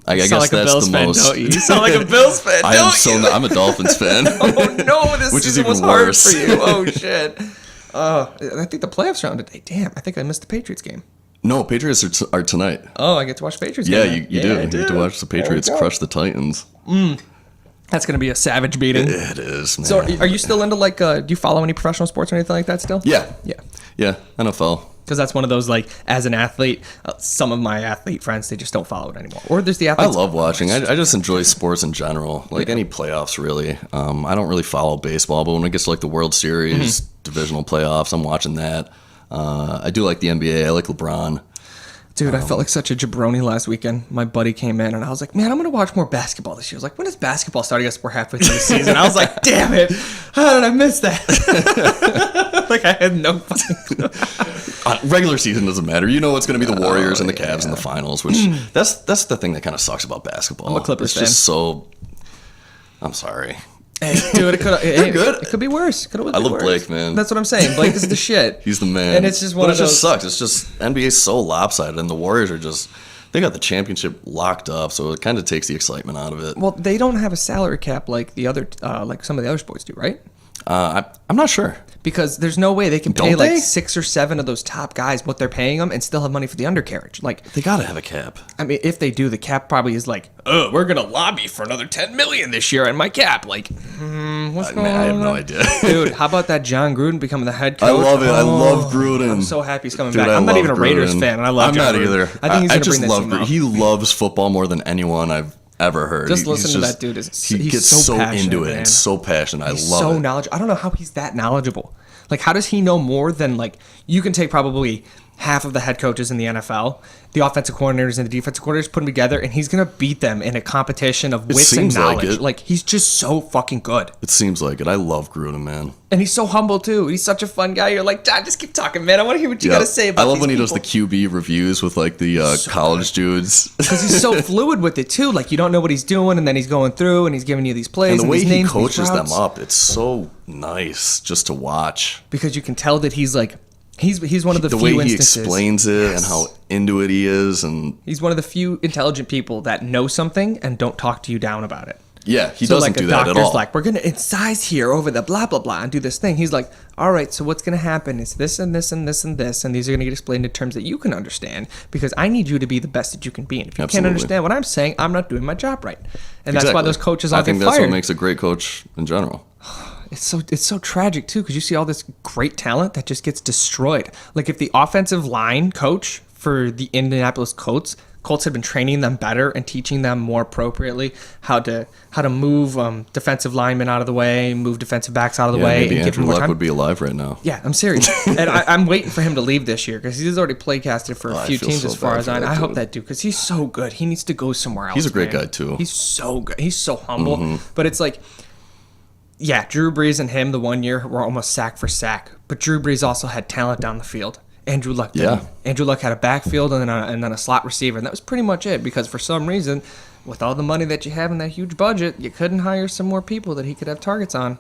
I guess like that's Bills the fan, most. don't you? You sound like a Bills fan, I'm a Dolphins fan. Oh no, this which is season even was worse. hard for you. Oh shit. I think the playoffs round today. Damn, I think I missed the Patriots game. No, Patriots are tonight. Oh, I get to watch the Patriots Yeah, game. you do. You get to watch the Patriots crush the Titans. That's going to be a savage beating. It is, man. So are you still into do you follow any professional sports or anything like that still? Yeah. Yeah. Yeah, NFL. Because that's one of those, as an athlete, some of my athlete friends, they just don't follow it anymore. Or there's the I athletes. love watching. I just enjoy sports in general. Any playoffs, really. I don't really follow baseball, but when it gets to the World Series, divisional playoffs, I'm watching that. I do like the NBA. I like LeBron. Dude, I felt like such a jabroni last weekend. My buddy came in, and I was like, man, I'm going to watch more basketball this year. I was like, when does basketball start? I guess we're halfway through the season. I was like, damn it. How did I miss that? I had no fucking clue. Regular season doesn't matter. You know it's going to be the Warriors and the Cavs in the finals, which that's the thing that kind of sucks about basketball. I'm a Clippers fan. It's just so... I'm sorry. Hey, dude, it could good. It could be worse. I love Blake, man. That's what I'm saying. Blake is the shit. He's the man. And it's just one but of it those... just sucks. It's just NBA's so lopsided, and the Warriors are just... They got the championship locked up, so it kind of takes the excitement out of it. Well, they don't have a salary cap like the other, like some of the other sports do, right? I'm not sure. Because there's no way they can pay Don't they? 6 or 7 of those top guys what they're paying them and still have money for the undercarriage. They gotta have a cap. I mean, if they do, the cap probably is oh, we're gonna lobby for another $10 million this year, and my cap, what's going on? I have no idea. Dude, how about that John Gruden becoming the head coach? I love it. I love Gruden. I'm so happy he's coming Dude, back. I'm not even a Raiders Gruden. fan, and I love John I'm not Gruden. either. I think he's gonna just bring that love team Gruden. up. He loves football more than anyone I've ever heard. Just listen to that dude. He He's gets so so passionate, into it man. and so passionate. I He's love so it. knowledgeable. I don't know how he's that knowledgeable. How does he know more than you can take probably half of the head coaches in the NFL, the offensive coordinators and the defensive coordinators, put them together, and he's gonna beat them in a competition of wits and seems like knowledge. it. He's just so fucking good, It seems like it. I love Gruden, man. and he's so humble too. He's such a fun guy. You're like, John, just keep talking, man. I want to hear what you gotta say about. I love these when he does people." the QB reviews with the college dudes. Because he's so fluid with it too. You don't know what he's doing, and then he's going through and he's giving you these plays And the way these he names, these coaches them routes. up, it's so nice just to watch. Because you can tell that he's he's one of the The few way he instances. explains it and how into it he is, and He's one of the few intelligent people that know something and don't talk to you down about it. yeah, he doesn't do that at all. We're going to incise here over the blah, blah, blah, and do this thing. He's like, all right, so what's going to happen is this and this and this and this, and these are going to get explained in terms that you can understand, because I need you to be the best that you can be. And if you can't Absolutely. understand what I'm saying, I'm not doing my job right. And that's why Exactly. those coaches all I think get that's fired. what makes a great coach in general. It's so tragic too, because you see all this great talent that just gets destroyed. If the offensive line coach for the Indianapolis Colts had been training them better and teaching them more appropriately how to move defensive linemen out of the way, move defensive backs out of the way, Maybe and give them Andrew more Luck time. would be alive right now. Yeah, I'm serious, and I'm waiting for him to leave this year because he's already play casted for a I few feel teams so as far bad as for I know. that I hope dude. that dude, because he's so good. He needs to go somewhere else. He's a great man. guy, too. He's so good. He's so humble, but it's yeah, Drew Brees and him the one year were almost sack for sack. But Drew Brees also had talent down the field. Andrew Luck didn't. Yeah. Andrew Luck had a backfield and then a slot receiver. And that was pretty much it, because for some reason, with all the money that you have in that huge budget, you couldn't hire some more people that he could have targets on.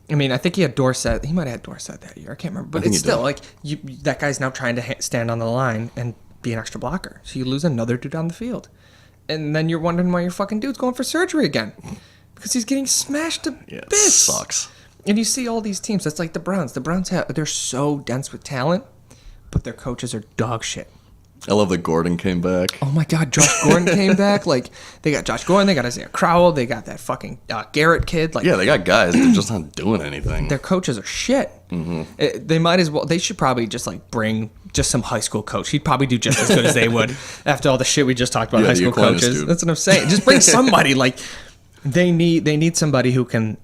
I mean, I think he had Dorsett. He might have had Dorsett that year. I can't remember. But think it's he still did. that guy's now trying to stand on the line and be an extra blocker. So you lose another dude on the field. And then you're wondering why your fucking dude's going for surgery again. Because he's getting smashed to It bits. sucks. And you see all these teams. That's like the Browns. The Browns they're so dense with talent but their coaches are dog shit. I love that Gordon came back. Oh my God, Josh Gordon came back. Like, they got Josh Gordon, they got Isaiah Crowell, they got that fucking Garrett kid. Like, Yeah, they got guys. They're just not doing anything. their coaches are shit. They might as well. They should probably just like bring just some high school coach. He'd probably do just as good as they would after all the shit we just talked about. Yeah, High the school Aquinas coaches. dude. That's what I'm saying. Just bring somebody. Like, they need somebody who can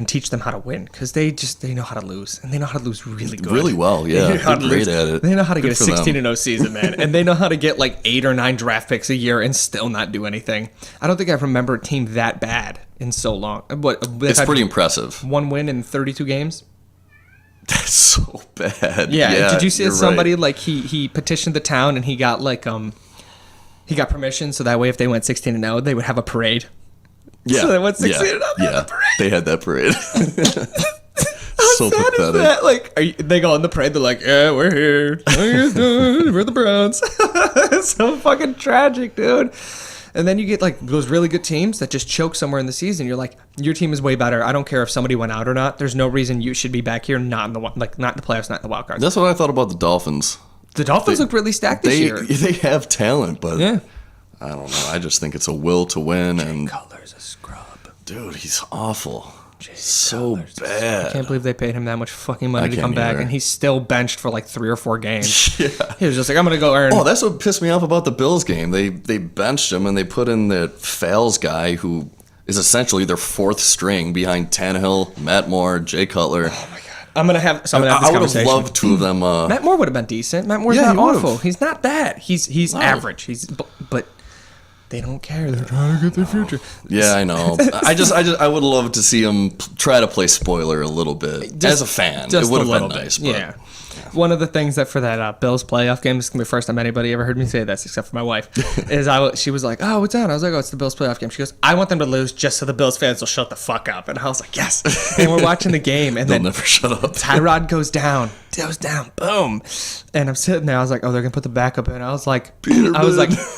teach them how to win, because they know how to lose, and they know how to lose really good. Really well, yeah. They know how They're to great lose. at it. They know how to Good get a for them. 16-0 season, man, and they know how to get like 8 or 9 draft picks a year and still not do anything. I don't think I remember a team that bad in so long. It's pretty impressive. 1 win in 32 games. That's so bad. Yeah, did you see you're somebody right. like he petitioned the town and he got like he got permission so that way if they went 16-0 they would have a parade. Yeah, So they went 16-0. yeah, They had yeah. a parade. They had that parade. So Sad is pathetic. that? Like, they go on the parade. They're like, "Yeah, we're here. How you guys doing? We're the Browns." It's so fucking tragic, dude. And then you get like those really good teams that just choke somewhere in the season. You're like, your team is way better. I don't care if somebody went out or not. There's no reason you should be back here, not in the not in the playoffs, not in the wild card. That's what I thought about the Dolphins. The Dolphins look really stacked this year. They have talent, but Yeah. I don't know. I just think it's a will to win, and Cutler's a scrub. dude, he's awful. So I bad. can't believe they paid him that much fucking money I to can't come back, either. and he's still benched for like 3 or 4 games. Yeah. He was just like, I'm gonna go earn. Oh, that's what pissed me off about the Bills game. They benched him and they put in the Fales guy who is essentially their 4th string behind Tannehill, Matt Moore, Jay Cutler. I'm gonna have this I would have conversation. loved 2 of them. Matt Moore would have been decent. Matt Moore's Yeah, not he would've. awful. He's not bad. He's No. average. But they don't care. They're trying to get their future. Yeah, I know. I would love to see him try to play spoiler a little bit as a fan. It Just would a have little been bit. nice. But Yeah. One of the things that for that Bills playoff game, this is gonna be the first time anybody ever heard me say this, except for my wife, is she was like, "Oh, what's on?" I was like, "Oh, it's the Bills playoff game." She goes, "I want them to lose just so the Bills fans will shut the fuck up." And I was like, "Yes." And we're watching the game, and they'll then never shut up. Tyrod goes down, boom. And I'm sitting there. I was like, "Oh, they're gonna put the backup in." I was like,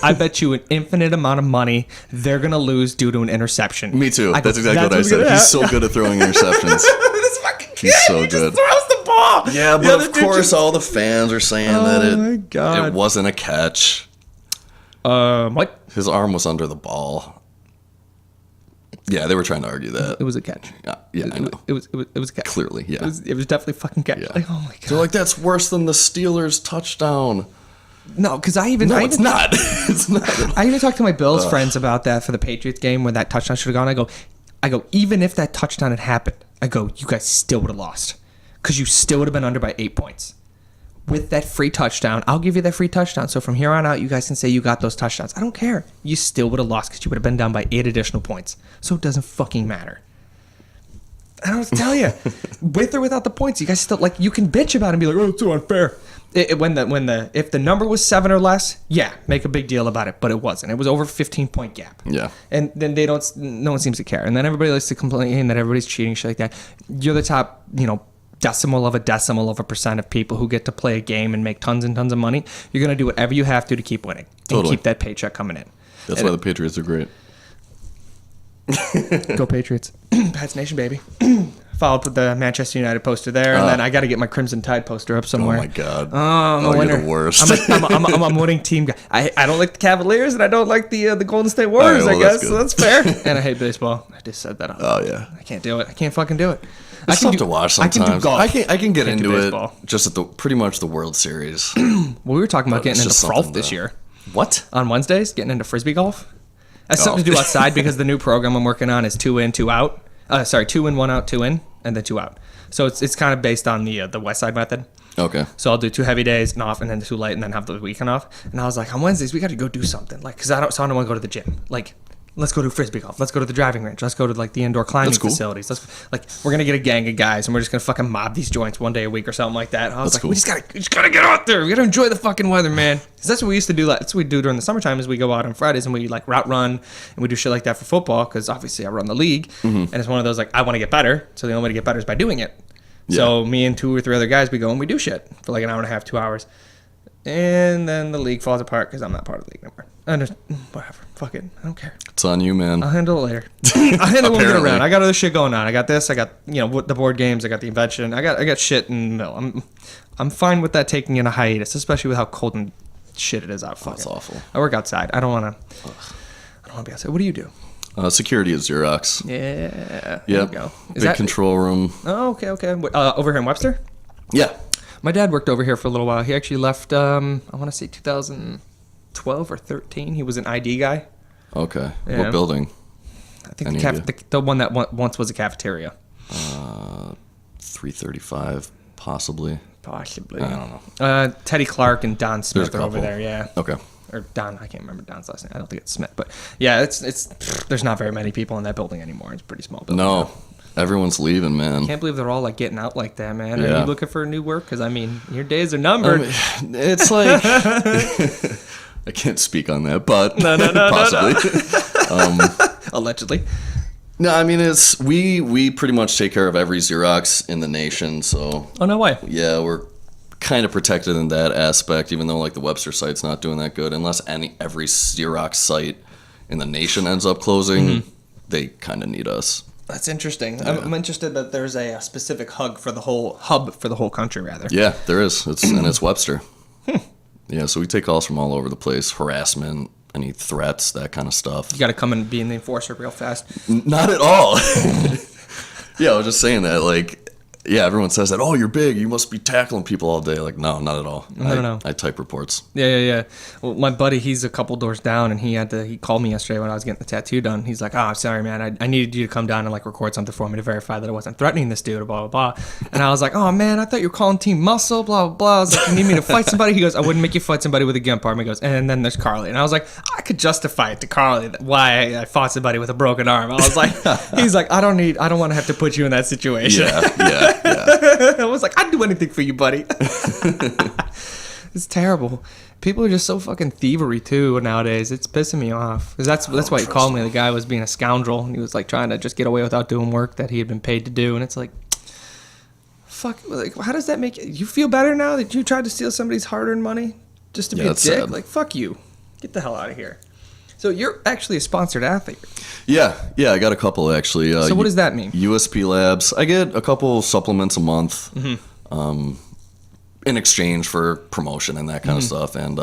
"I bet you an infinite amount of money they're gonna lose due to an interception." Me too. I go, That's exactly what I what's said. gonna He's happen." so good at throwing interceptions. This fucking kid, He's so he good. just throws the ball. Yeah, The but other of dude course just- all the fans are saying Oh that my God. it wasn't a catch. What? His arm was under the ball. Yeah, they were trying to argue that. It was a catch. Yeah, I know. It was a catch. Clearly, yeah. It was definitely a fucking catch. Yeah. Like, oh my god. They're like, that's worse than the Steelers touchdown. No, because I No, even it's not. It's not. I even talked to my Bills friends about that for the Patriots game where that touchdown should have gone. I go, even if that touchdown had happened, I go, you guys still would have lost because you still would have been under by 8 points. With that free touchdown, I'll give you that free touchdown. So from here on out, you guys can say you got those touchdowns. I don't care. You still would have lost because you would have been down by 8 additional points. So it doesn't fucking matter. I don't tell you, with or without the points, you guys still like you can bitch about it and be like, "Oh, it's so unfair." If the number was 7 or less, yeah, make a big deal about it. But it wasn't. It was over 15-point gap. Yeah. And then no one seems to care. And then everybody likes to complain that everybody's cheating, shit like that. You're the top, decimal of a percent of people who get to play a game and make tons and tons of money. You're gonna do whatever you have to keep winning and Totally. keep that paycheck coming in. That's why the Patriots are great. Go Patriots. Pats Nation, baby. Followed with the Manchester United poster there, and then I got to get my Crimson Tide poster up Oh somewhere. my god. I'm a You're winner. the worst. I'm a winning team guy. I don't like the Cavaliers, and I don't like the Golden State Warriors, All right, I well, guess. that's So good. that's fair. And I hate baseball. I just said that. Oh yeah. I can't do it. I can't fucking do it. I It's can tough to watch sometimes. I can do golf. I can get Can't do into baseball. it just at pretty much the World Series. Well, we were talking about But it's getting into just frolf something this to- year. What? On Wednesdays, getting into frisbee golf. That's something to do outside because the new program I'm working on is 2 in, 2 out. 2 in, 1 out, 2 in, and then 2 out. So it's kind of based on the West Side method. Okay. So I'll do 2 heavy days and off, and then 2 light, and then have the weekend off. And I was like, on Wednesdays we got to go do something, like, because I don't want to go to the gym. Like, let's go do frisbee golf. Let's go to the driving range. Let's go to like the indoor climbing That's cool. facilities. We're gonna get a gang of guys, and we're just gonna fucking mob these joints one day a week or something like that. And I was That's like, cool. we just gotta get out there. We gotta enjoy the fucking weather, man. Because that's what we used to do. That's what we do during the summertime. Is we go out on Fridays and we like route run and we do shit like that for football. Because obviously I run the league, and it's one of those like I want to get better. So the only way to get better is by doing it. So me and 2 or 3 other guys, we go and we do shit for like an hour and a half, 2 hours. And then the league falls apart because I'm not part of the league anymore. And whatever. Fuck it. I don't care. It's on you, man. I'll handle it later. I'll handle it when we get Apparently. around. I got other shit going on. I got this. I got, the board games. I got the invention. I got shit in the middle. I'm fine with that taking in a hiatus, especially with how cold and shit it is out. Fuck That's it. awful. I work outside. I don't want to be outside. What do you do? Security at Xerox. Yeah. There Yeah. you go. Big control room. Oh, okay. Over here in Webster? Yeah. My dad worked over here for a little while. He actually left, I want to say 2012 or 13. He was an ID guy. Okay. Yeah. What building? I think the one that once was a cafeteria. 335, possibly. Possibly. I don't know. Teddy Clark and Don There's Smith a are over couple. there, yeah. Okay. Or Don, I can't remember Don's last name. I don't think it's Smith. But yeah, it's there's not very many people in that building anymore. It's a pretty small building. No. Everyone's leaving, man. Can't believe they're all like getting out like that, man. Are Yeah. you looking for new work? Because, I mean, your days are numbered. It's like... I can't speak on that, but possibly. Allegedly. No, I mean, it's we pretty much take care of every Xerox in the nation, so Oh, no way. yeah, we're kind of protected in that aspect, even though like the Webster site's not doing that good. Unless every Xerox site in the nation ends up closing, they kind of need us. That's interesting. Yeah. I'm interested that there's a specific hub for the whole country, rather. Yeah, there is. It's Webster. Yeah, so we take calls from all over the place, harassment, any threats, that kind of stuff. You got to come and be an enforcer real fast. Not at all. Yeah, I was just saying that, like, yeah, everyone says that, oh, you're big, you must be tackling people all day. Like, no, not at all. No. I type reports. Yeah. Well, my buddy, he's a couple doors down, and he called me yesterday when I was getting the tattoo done. He's like, oh, sorry, man, I needed you to come down and, like, record something for me to verify that I wasn't threatening this dude, blah, blah, blah. And I was like, oh, man, I thought you were calling Team Muscle, blah, blah, blah. I was like, you need me to fight somebody? He goes, I wouldn't make you fight somebody with a gun partner. He goes, and then there's Carly. And I was like, I could justify it to Carly why I fought somebody with a broken arm. I was like, he's like, I don't want to have to put you in that situation. Yeah. I was like, I'd do anything for you, buddy. It's terrible. People are just so fucking thievery too nowadays. It's pissing me off. 'Cause that's why he called me. The guy was being a scoundrel, and he was like trying to just get away without doing work that he had been paid to do. And it's like, fuck. Like, how does that make you feel better now that you tried to steal somebody's hard-earned money just to be a dick? Sad. Like, fuck you. Get the hell out of here. So you're actually a sponsored athlete. Yeah, I got a couple actually. So what does that mean? USP Labs. I get a couple supplements a month in exchange for promotion and that kind of stuff. And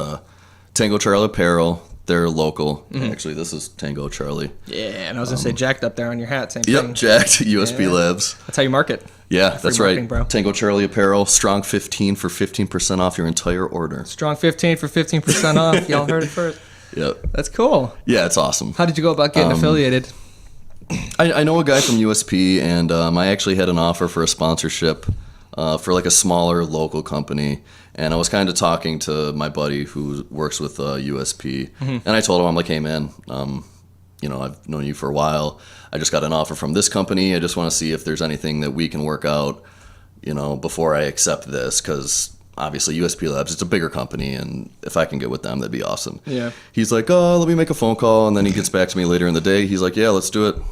Tango Charlie Apparel, they're local. Actually, this is Tango Charlie. Yeah, and I was going to say jacked up there on your hat. Same Yep, thing. jacked USP Labs. That's how you market. Yeah, that's right. marketing, bro. Tango Charlie Apparel, strong 15 for 15% off your entire order. Strong 15 for 15% off. Y'all heard it first. Yep. That's cool. Yeah, it's awesome. How did you go about getting affiliated? I know a guy from USP, and I actually had an offer for a sponsorship for like a smaller local company. And I was kind of talking to my buddy who works with USP, and I told him, I'm like, hey man, I've known you for a while. I just got an offer from this company. I just want to see if there's anything that we can work out, before I accept this, because obviously USP Labs, it's a bigger company, and if I can get with them, that'd be awesome. Yeah. He's like, oh, let me make a phone call, and then he gets back to me later in the day. He's like, yeah, let's do it. I'm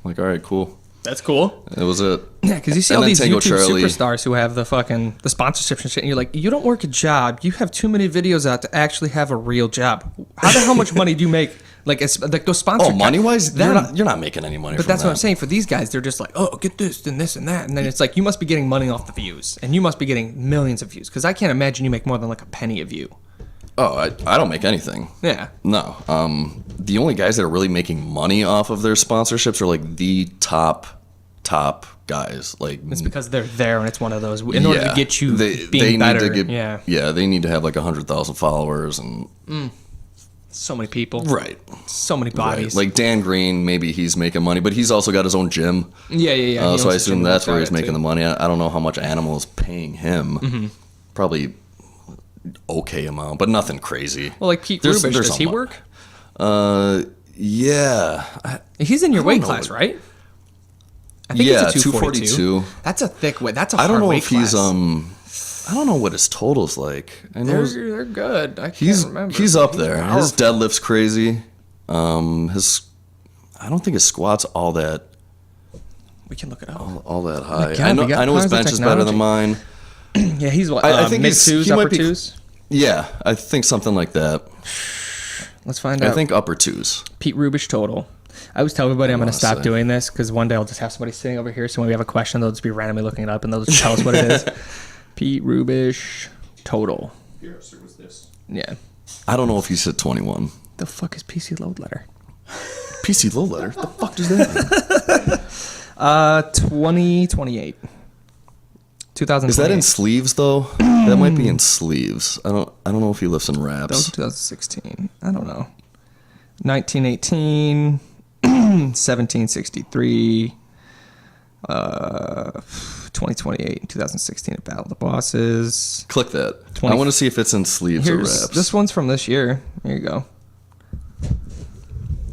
like, all right, cool. That's cool. That was it. Yeah, because you see And all then these Tango YouTube Charlie. superstars who have the sponsorships and shit, and you're like, you don't work a job. You have too many videos out to actually have a real job. How much money do you make? Like those sponsored. Oh, money-wise, them- you're not making any money But from that's that. what I'm saying. For these guys, they're just like, oh, get this and this and that. And then it's like, you must be getting money off the views. And you must be getting millions of views. Because I can't imagine you make more than like a penny a view. Oh, I don't make anything. Yeah. No. The only guys that are really making money off of their sponsorships are like the top guys. Like, It's because they're there and it's one of those. In order to get you being better. Yeah, they need to have like 100,000 followers and... So many people. Right. So many bodies. Right. Like Dan Green, maybe he's making money, but he's also got his own gym. Yeah. He owns So I a assume gym that's where he's outside it, making the money. I don't know how much Animal is paying him. Probably okay amount, but nothing crazy. Well, like Pete There's- Rubish, there's does he some- work? Yeah. He's in your weight know. class, right? I think Yeah, it's a 242. 242. That's a thick weight. That's a I hard don't know weight if he's class. I don't know what his total's like. I know They're good. I can't he's remember. he's up there. His powerful. deadlift's crazy. I don't think his squat's all that We can look it up. all that high. God, we got I know his tons of bench is better than technology. mine. Yeah, he's what? I think mid he's- twos, he might upper be- twos. Yeah, I think something like that. Let's find out. I think upper twos. Pete Rubish total. I always tell everybody I'm going to stop say. doing this because one day I'll just have somebody sitting over here. So when we have a question, they'll just be randomly looking it up and they'll just tell us what it is. Pete Rubish total. Here, sir, what's this? Yeah. I don't know if you said 21. The fuck is PC load letter? PC low letter? What the fuck does that mean? 2028. 2028. Is that in sleeves though? That might be in sleeves. I don't know if he lifts in That was wraps. 2016. I don't know. 1918. 1763. 2028. 2016 at Battle of the Bosses. Click that. 20 I want to see if it's in sleeves or wraps. This one's from this year. Here you go.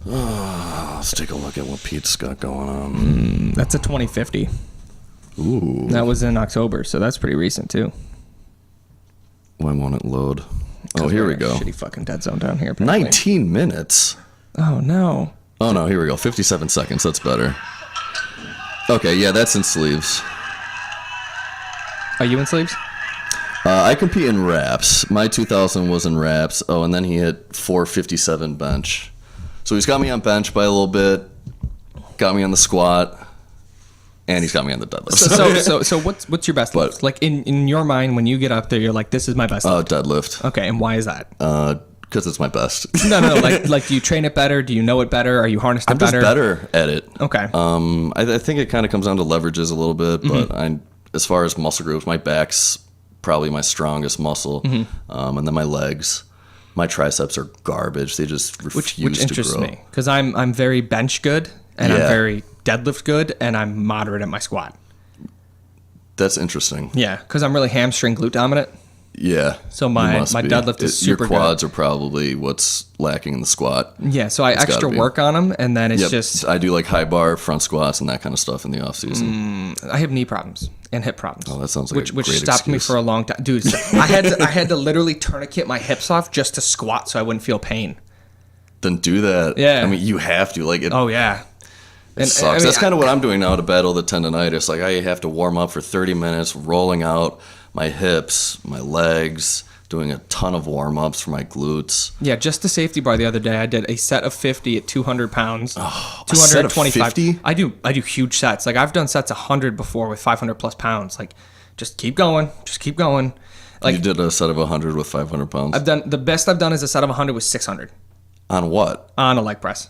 Let's take a look at what Pete's got going on. That's a 2050. Ooh. That was in October, so that's pretty recent too. Why won't it load? Oh, here we go. Shitty fucking dead zone down here. Apparently. 19 minutes. Oh no. Oh no, here we go. 57 seconds. That's better. Okay, yeah, that's in sleeves. Are you in sleeves? I compete in wraps. My 2000 was in wraps. Oh, and then he hit 457 bench. So he's got me on bench by a little bit, got me on the squat, and he's got me on the deadlift. So what's your best lift? Like in your mind, when you get up there, you're like, this is my best lift. Deadlift. Okay, and why is that? Because it's my best. No. Like, do you train it better? Do you know it better? Are you harnessed it I'm just better? better at it. Okay. I think it kind of comes down to leverages a little bit, but as far as muscle groups, my back's probably my strongest muscle, and then my legs. My triceps are garbage. They just refuse to grow. Which interests me because I'm very bench good and I'm very deadlift good and I'm moderate at my squat. That's interesting. Yeah, because I'm really hamstring glute dominant. Yeah. So my deadlift is super good. Your quads are probably what's lacking in the squat. Yeah, so I extra work on them and then it's just... I do like high bar, front squats, and that kind of stuff in the off season. I have knee problems and hip problems. Oh, that sounds like which stopped me for a long time. Dude, I had to literally tourniquet my hips off just to squat so I wouldn't feel pain. Then do that. Yeah. I mean, you have to. Oh, yeah. It sucks. I mean, that's kind of what I'm doing now to battle the tendonitis. Like, I have to warm up for 30 minutes, rolling out my hips, my legs, doing a ton of warm-ups for my glutes. Yeah, just the safety bar the other day, I did a set of 50 at 200 pounds. Oh, 225. A set of 50? I do huge sets. Like, I've done sets of 100 before with 500 plus pounds. Like, just keep going. Just keep going. Like, you did a set of 100 with 500 pounds? The best I've done is a set of 100 with 600. On what? On a leg press.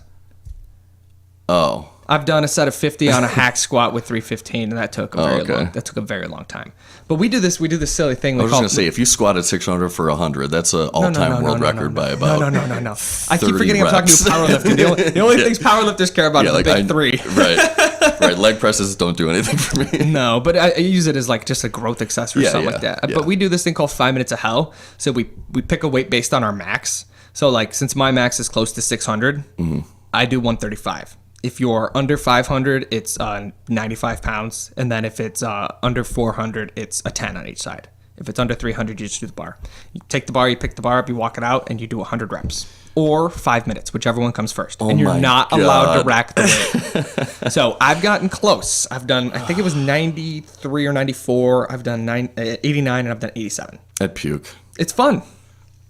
Oh. I've done a set of 50 on a hack squat with 315, and that took a very long time. But we do this silly thing. I was just gonna say, if you squatted 600 for 100, that's an all-time world record by about No. I keep forgetting I'm talking to powerlifting. The only things powerlifters care about are the big three. Right. Leg presses don't do anything for me. No, but I use it as like just a growth accessory or something like that. Yeah. But we do this thing called 5 minutes of hell. So we pick a weight based on our max. So like since my max is close to 600, I do 135. If you're under 500, it's 95 pounds. And then if it's under 400, it's a 10 on each side. If it's under 300, you just do the bar. You take the bar, you pick the bar up, you walk it out, and you do 100 reps. Or 5 minutes, whichever one comes first. And you're not allowed to rack the weight. So I've gotten close. I've done, I think it was 93 or 94. I've done 89, and I've done 87. I'd puke. It's fun.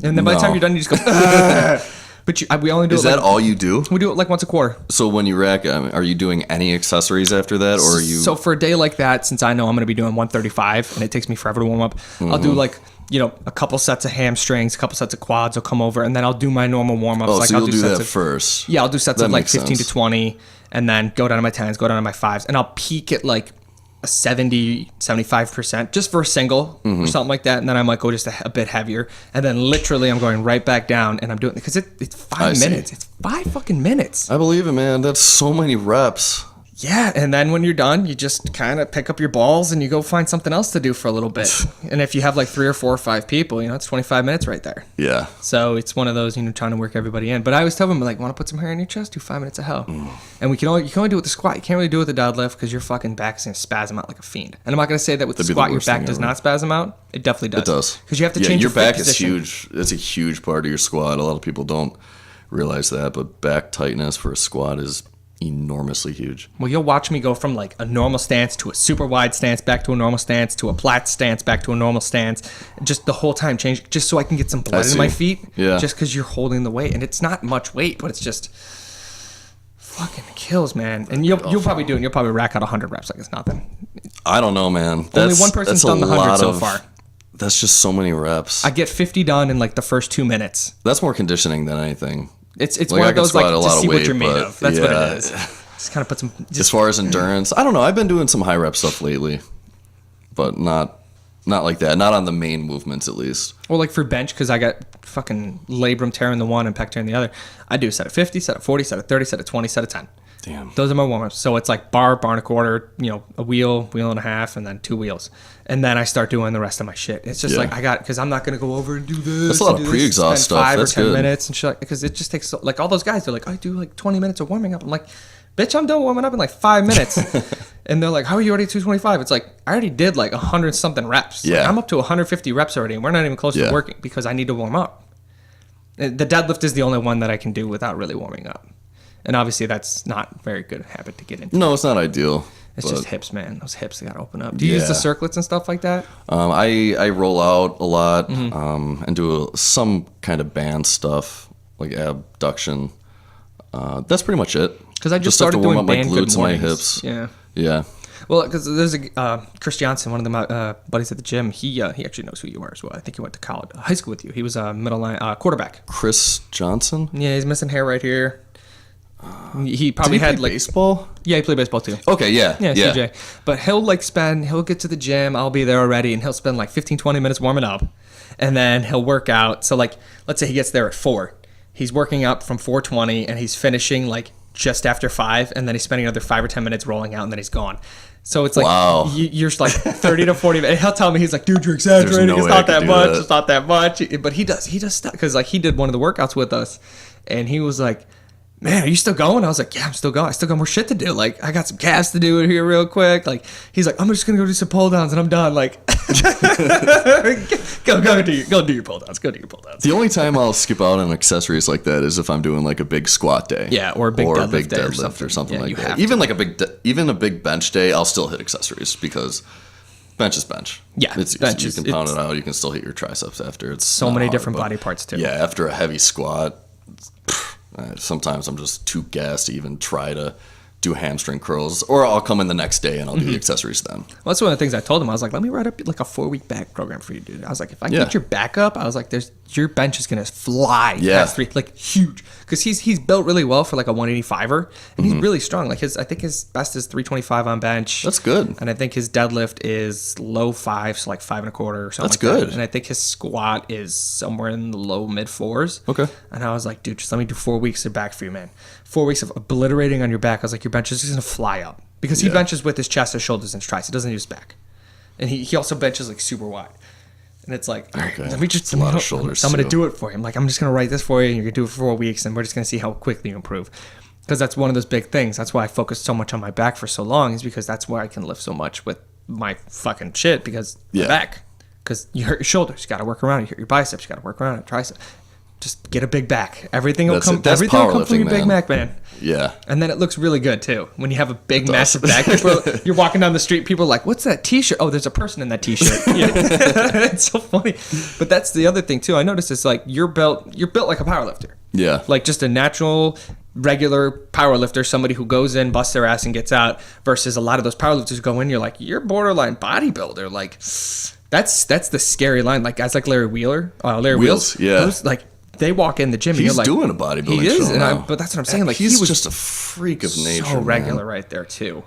And then by the time you're done, you just go, But we only do Is that all you do? We do it like once a quarter. So when you rack, are you doing any accessories after that, or are you? So for a day like that, since I know I'm going to be doing 135 and it takes me forever to warm up, I'll do like a couple sets of hamstrings, a couple sets of quads. I'll come over and then I'll do my normal warm ups. Oh, like so I'll you'll do sets that first. Yeah, I'll do sets of like 15 sense. to 20, and then go down to my 10s, go down to my 5s, and I'll peak at like a 70-75% just for a single or something like that, and then I might go just a bit heavier, and then literally I'm going right back down, and I'm doing because it's 5 minutes. It's 5 fucking minutes. I believe it, man. That's so many reps. Yeah, and then when you're done, you just kind of pick up your balls and you go find something else to do for a little bit. And if you have like 3 or 4 or 5 people, it's 25 minutes right there. Yeah. So it's one of those, trying to work everybody in. But I always tell them, like, want to put some hair on your chest? Do 5 minutes of hell. And you can only do it with the squat. You can't really do it with the deadlift because your fucking back's going to spasm out like a fiend. And I'm not going to say that with the squat your back does not spasm out. It definitely does. It does. Because you have to change your back position. is huge. It's a huge part of your squat. A lot of people don't realize that, but back tightness for a squat is enormously huge. Well, you'll watch me go from like a normal stance to a super wide stance, back to a normal stance, to a flat stance, back to a normal stance. Just the whole time change, just so I can get some blood in my feet. Yeah. Just because you're holding the weight. And it's not much weight, but it's just fucking kills, man. And you'll probably do it. And you'll probably rack out 100 reps like it's nothing. I don't know, man. Only one person's done the 100 so far. That's just so many reps. I get 50 done in like the first 2 minutes. That's more conditioning than anything. It's like one of those like to see what you're made of. That's yeah. what it is. Just kind of put some. As far as endurance, I don't know. I've been doing some high rep stuff lately, but not like that. Not on the main movements, at least. Well, like for bench, because I got fucking labrum tearing the one and pec tearing the other. I do a set of 50, set of 40, set of 30, set of 20, set of 10. Damn. Those are my warm-ups. So it's like bar and a quarter, a wheel and a half, and then 2 wheels. And then I start doing the rest of my shit. It's just like because I'm not going to go over and do this. That's a lot of pre-exhaust stuff. 5 That's or 10 good. minutes and shit. Because it just takes, like all those guys, they're like, I do like 20 minutes of warming up. I'm like, bitch, I'm done warming up in like 5 minutes. And they're like, how are you already at 225? It's like, I already did like 100 something reps. Yeah. Like, I'm up to 150 reps already, and we're not even close to working because I need to warm up. The deadlift is the only one that I can do without really warming up. And obviously that's not a very good habit to get into. No, it's not ideal. It's just hips, man. Those hips got to open up. Do you use the circlets and stuff like that? I roll out a lot and do some kind of band stuff like abduction. That's pretty much it. Because I just have to started warm doing up my band glutes good and my mornings. hips. Yeah. Well, because there's a Chris Johnson, one of my buddies at the gym. He actually knows who you are as well. I think he went to college, high school with you. He was a middle line quarterback. Chris Johnson? Yeah, he's missing hair right here. He probably had like baseball. Yeah, he played baseball too. Okay, yeah. CJ. But he'll get to the gym, I'll be there already, and he'll spend like 15-20 minutes warming up, and then he'll work out. So like, let's say he gets there at 4. He's working up from 4:20, and he's finishing like just after 5, and then he's spending another 5 or 10 minutes rolling out, and then he's gone. So it's like you're just like 30 to 40 minutes. He'll tell me, he's like, dude, you're exaggerating. No it's way not I that could much. do that. It's not that much. But he does stuff because like he did one of the workouts with us, and he was like, man, are you still going? I was like, yeah, I'm still going. I still got more shit to do. Like, I got some calves to do here real quick. Like, he's like, I'm just gonna go do some pull downs and I'm done. Like, go do your pull downs. Go do your pull downs. The only time I'll skip out on accessories like that is if I'm doing like a big squat day. Yeah, or a big deadlift day or something yeah, like you that. have Even to. like a big bench day, I'll still hit accessories because bench is bench. Yeah, it's bench you is- can pound it out. You can still hit your triceps after. It's So not many hard, different but body parts too. Yeah, after a heavy squat, sometimes I'm just too gassed to even try to do hamstring curls, or I'll come in the next day and I'll do the accessories then. Well, that's one of the things I told him. I was like, let me write up like a 4-week back program for you, dude. I was like, if I get your back up, I was like, your bench is gonna fly past 3, like huge, because he's built really well for like a 185er, and he's really strong. Like I think his best is 325 on bench. That's good. And I think his deadlift is low 5, so like 5 1/4 or something. That's like good. That. And I think his squat is somewhere in the low mid 4s. Okay. And I was like, dude, just let me do 4 weeks of back for you, man. 4 weeks of obliterating on your back. I was like, your bench is just gonna fly up, because he benches with his chest, his shoulders, and his triceps. He doesn't use his back, and he also benches like super wide. And it's like, all right, let me just a lot of shoulders I'm gonna too. do it for him. Like, I'm just gonna write this for you, and you're gonna do it for 4 weeks, and we're just gonna see how quickly you improve. Because that's one of those big things. That's why I focused so much on my back for so long, is because that's where I can lift so much with my fucking shit, because the back. Because you hurt your shoulders, you got to work around it. You hurt your biceps, you got to work around it. Tricep. Just get a big back. Everything will come. That's Everything will come from your powerlifting, big man. back, man. Yeah. And then it looks really good too when you have a big, massive back. You're walking down the street, people are like, "What's that T-shirt?" Oh, there's a person in that T-shirt. Yeah. It's so funny. But that's the other thing too. I noticed is like you're built like a powerlifter. Yeah. Like just a natural, regular powerlifter, somebody who goes in, busts their ass, and gets out. Versus a lot of those powerlifters go in, you're like, you're borderline bodybuilder. Like that's the scary line. Like guys like Larry Wheeler, Larry Wheels, yeah. those, like. They walk in the gym. And He's you're like, doing a bodybuilding He is, show and now. but that's what I'm saying. Like he's he was just a freak of nature. so regular man. right there too.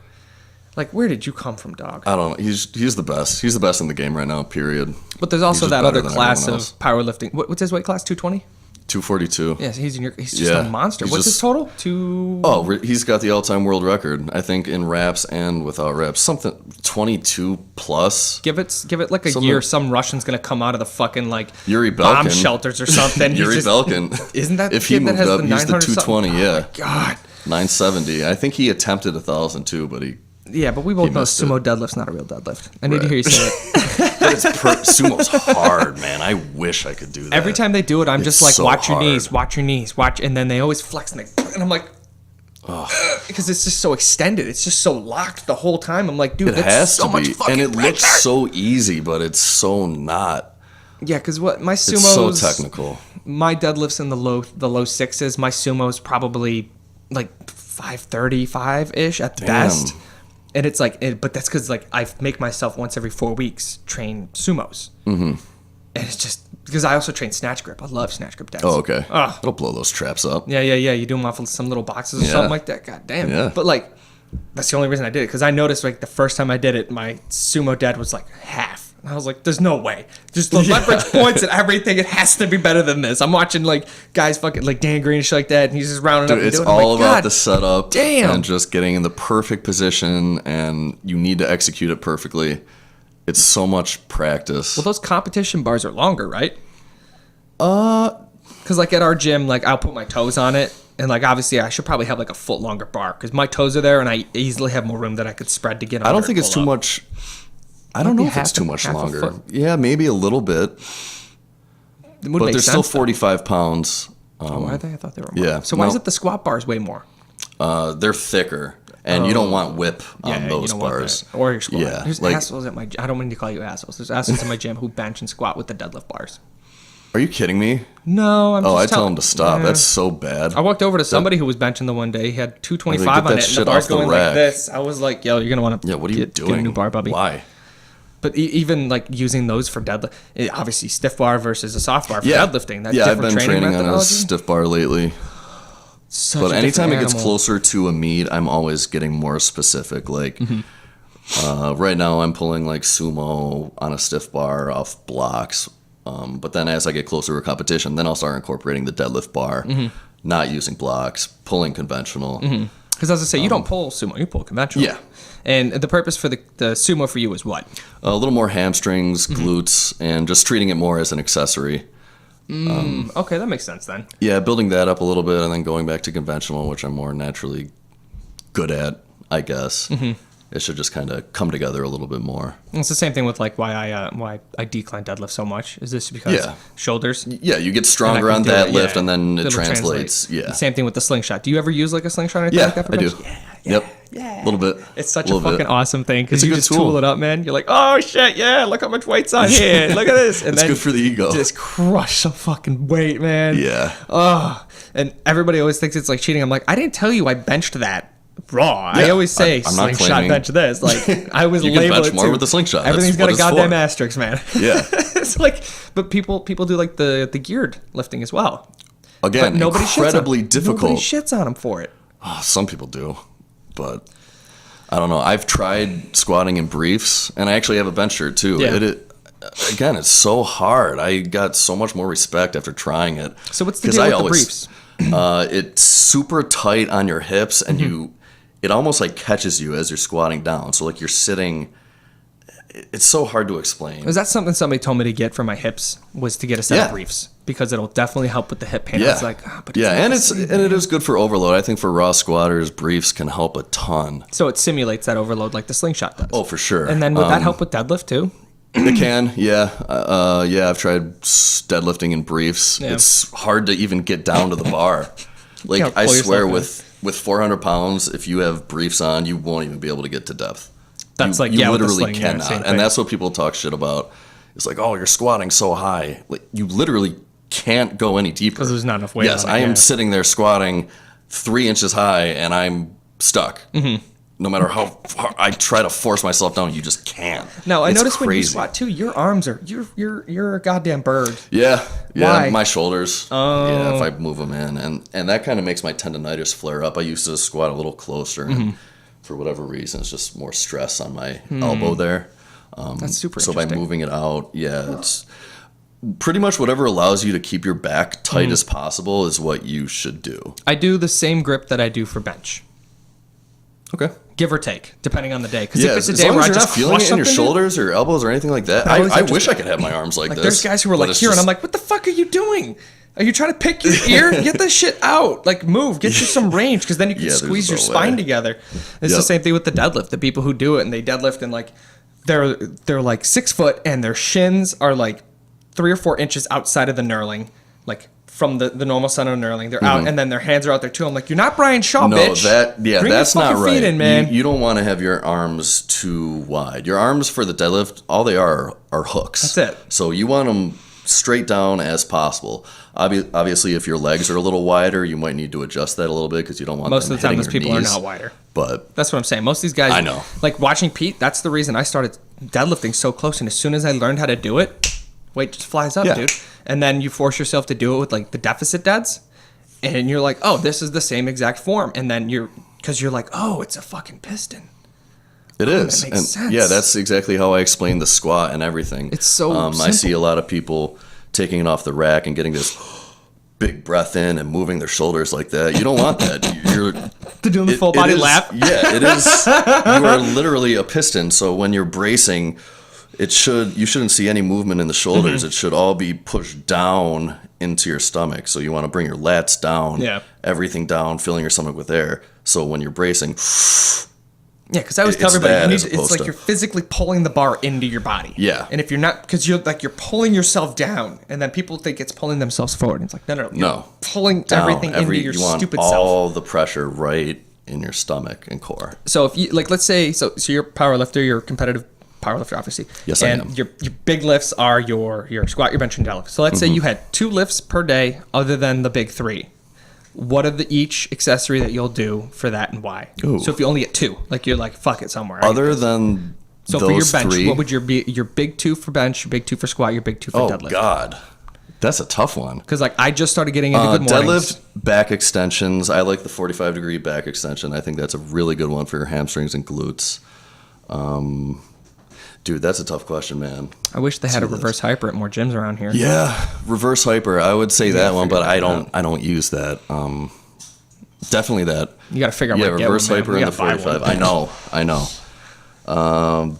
Like, where did you come from, dog? I don't know. He's the best. He's the best in the game right now. Period. But there's also He's just that better other than class everyone of else. powerlifting. What's his weight class? 220. 242. Yeah, he's just a monster. He's What's his just- total? Two. Oh, he's got the all-time world record. I think in reps and without reps, something 22 plus. Give it like a Something- year. Some Russian's gonna come out of the fucking like Yuri bomb Belkin. shelters or something. He's Yuri just- Belkin. Isn't that if the he kid that moved has up? the He's the 900 220. something? Yeah, God. 970. I think he attempted 1,000 too, but he. Yeah, but we both know missed sumo it. deadlift's not a real deadlift. I need to Right. hear you say it. But sumo's hard, man. I wish I could do that. Every time they do it, I'm just It's like, so watch your hard. knees, watch your knees, watch, and then they always flex and I'm like, because it's just so extended. It's just so locked the whole time. I'm like, dude, It that's has so to much be, fucking and it looks pressure. so easy, but it's so not. Yeah, because what my sumos, It's so technical. My deadlifts in the low sixes. My sumo's probably like 535 ish at the Damn. best. And it's like, but that's because like I make myself once every 4 weeks train sumos. Mm-hmm. And it's just because I also train snatch grip. I love snatch grip deads. Oh, okay. Ugh. It'll blow those traps up. Yeah. You do them off of some little boxes or Yeah. something like that. God damn. Yeah. But like, that's the only reason I did it because I noticed like the first time I did it, my sumo dead was like half. And I was like, there's no way. Just the leverage points and everything. It has to be better than this. I'm watching like guys fucking like Dan Green and shit like that, and he's just rounding up. Dude, And it's doing it. I'm all like, about God the setup damn. and just getting in the perfect position, and you need to execute it perfectly. It's so much practice. Well, those competition bars are longer, right? Because like at our gym, like I'll put my toes on it, and like obviously I should probably have like a foot longer bar because my toes are there, and I easily have more room that I could spread to get. I don't think it's too much. I don't know if it's too much half a longer. foot. Yeah, maybe a little bit, but they're still 45 pounds. Oh, are they? I thought they were more. Yeah, So why no. is it the squat bars way more? They're thicker, and you don't want whip on those bars. that. Or your squat. Yeah, There's like- assholes at my. I don't mean to call you assholes. There's assholes in my gym who bench and squat with the deadlift bars. Are you kidding me? No, I'm just Oh, I tell telling them to stop. Yeah. That's so bad. I walked over to somebody who was benching the one day. He had 225 Get on that it, and the shit bar's off the going rack. like this. I was like, yo, you're going to want to Yeah, what are you doing? get a new bar, Bubby. Why? But even like using those for deadlift, obviously stiff bar versus a soft bar for Yeah, deadlifting. That yeah. I've different been training on a methodology. stiff bar lately. Such But a anytime it different gets animal. closer to a meet, I'm always getting more specific. Like right now, I'm pulling like sumo on a stiff bar off blocks. But then as I get closer to a competition, then I'll start incorporating the deadlift bar, not using blocks, pulling conventional. Because as I say, you don't pull sumo, you pull conventional. Yeah. And the purpose for the sumo for you is what? A little more hamstrings, glutes, and just treating it more as an accessory. Okay, that makes sense then. Yeah, building that up a little bit and then going back to conventional, which I'm more naturally good at, I guess. It should just kind of come together a little bit more. And it's the same thing with like why I decline deadlift so much. Is this because Yeah. shoulders? Yeah, you get And I stronger can on do that it, lift, yeah. and then it It'll translates. translate. Yeah, Same thing with the slingshot. Do you ever use like a slingshot or anything yeah, like that for I do. bench? Yep, a little bit. It's such a Little fucking bit. awesome thing because It's a you good just tool. tool it up, man. You're like, oh shit, yeah, look how much weight's on here. Look at this. And It's then good for the ego. just crush some fucking weight, man. Yeah. Oh, and everybody always thinks it's like cheating. I'm like, I didn't tell you I benched that raw. I Yeah, always say I'm not slingshot claiming- bench this. Like I was You can label bench it more too. with the slingshot. That's Everything's got what a it's goddamn for. asterisk, man. Yeah. It's like, but people do like the geared lifting as well. Again, But nobody incredibly shits on, difficult. Nobody shits on them for it. Oh, some people do, but I don't know. I've tried squatting in briefs, and I actually have a bench shirt too. Yeah. Again, it's so hard. I got so much more respect after trying it. So what's the 'Cause deal I with always, the briefs? It's super tight on your hips, and Mm-hmm. it almost like catches you as you're squatting down. So like you're sitting. It's so hard to explain. Is that something somebody told me to get for my hips? Was to get a set Yeah. of briefs because it'll definitely help with the hip pain. Yeah, It's like, oh, but yeah, not and the it's same. and it is good for overload. I think for raw squatters, briefs can help a ton. So it simulates that overload like the slingshot does. Oh, for sure. And then would that help with deadlift too? It can, yeah. Yeah, I've tried deadlifting in briefs. Yeah. It's hard to even get down to the bar. Like, can't I pull swear, yourself with 400 pounds, if you have briefs on, you won't even be able to get to depth. That's you, like, you yeah, with the literally sling, yeah, cannot. same thing. And that's what people talk shit about. It's like, oh, you're squatting so high. Like, you literally can't go any deeper. 'Cause there's not enough weight Yes, on it, I am yeah. sitting there squatting 3 inches high, and I'm stuck. Mm-hmm. No matter how far I try to force myself down, you just can't. No, I It's noticed when you crazy. squat too, your arms are you're a goddamn bird. Yeah, Why? my shoulders. Oh. Yeah, if I move them in, and that kind of makes my tendonitis flare up. I used to squat a little closer, and for whatever reason, it's just more stress on my elbow there. That's super So by interesting. moving it out, yeah, it's pretty much whatever allows you to keep your back tight as possible is what you should do. I do the same grip that I do for bench, Okay. give or take, depending on the day. Because Yeah, if it's a as day long where as I you're just not feeling crush it in your something, dude, shoulders or elbows or anything like that, That always I wish interesting. I could have my arms like like this. there's guys who are but like it's here, and just- I'm like, what the fuck are you doing? Are you trying to pick your ear? Get this shit out. Like, move. Get you some range, because then you can Yeah, there's squeeze your no spine way. together. It's the Yep. same thing with the deadlift. The people who do it and they deadlift and like they're like 6 foot and their shins are like 3 or 4 inches outside of the knurling, like from the normal center knurling. They're out, and then their hands are out there too. I'm like, you're not Brian Shaw, No, bitch. Bring that's your not fucking right. feet in, man. You don't want to have your arms too wide. Your arms for the deadlift, all they are hooks. That's it. So you want them straight down as possible. Obviously, if your legs are a little wider, you might need to adjust that a little bit because you don't want Most them of the time, hitting those your people knees. are not wider. But That's what I'm saying. Most of these guys, I know. Like watching Pete, that's the reason I started deadlifting so close. And as soon as I learned how to do it, weight just flies up, Yeah. dude. And then you force yourself to do it with like the deficit deads, and you're like, oh, this is the same exact form. And then because you're like, oh, it's a fucking piston. it is. that makes And sense. yeah, that's exactly how I explain the squat and everything. It's so I simple. see a lot of people taking it off the rack and getting this big breath in and moving their shoulders like that. You don't want that. You're To doing the full body lap. Yeah, it is. You are literally a piston. So when you're bracing, you shouldn't see any movement in the shoulders. It should all be pushed down into your stomach. So you want to bring your lats down, Yeah. everything down, filling your stomach with air. So when you're bracing, Yeah, because I always tell It's everybody, that as it's opposed like to- you're physically pulling the bar into your body. Yeah. And if you're not, because you're pulling yourself down, and then people think it's pulling themselves forward. And it's like, no. You're No. pulling down, everything into your you want stupid self. all the pressure right in your stomach and core. So if you like, let's say, so you're a power lifter, you're a competitive power lifter, obviously. Yes, I and am. your big lifts are your squat, your bench, and deadlift. So let's say you had 2 lifts per day, other than the big 3. What are each accessory that you'll do for that, and why? Ooh. So if you only get 2, like you're like, fuck it somewhere. I Other get this. than So those for your bench, 3, what would your big 2 for bench, your big 2 for squat, your big 2 for oh deadlift? God, that's a tough one. Because like I just started getting into good mornings. Deadlift back extensions. I like the 45-degree back extension. I think that's a really good one for your hamstrings and glutes. Dude, that's a tough question, man. I wish they had a See this. reverse hyper at more gyms around here. Yeah, reverse hyper. I would say that one, figure but that I don't use that. Definitely that. You got to figure out Yeah, where to get reverse one, man. hyper We and the gotta buy 45. one. I know.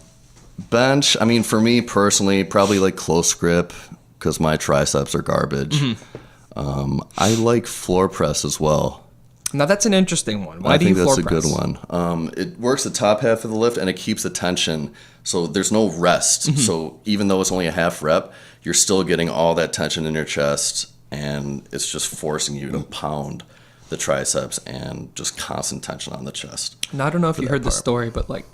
Bench. I mean, for me personally, probably like close grip because my triceps are garbage. Mm-hmm. I like floor press as well. Now that's an interesting one. Why I do think you that's floor a press? good one. It works the top half of the lift and it keeps the tension, so there's no rest. Mm-hmm. So even though it's only a half rep, you're still getting all that tension in your chest, and it's just forcing you to pound the triceps and just constant tension on the chest. Now I don't know if you that heard this part. story, but like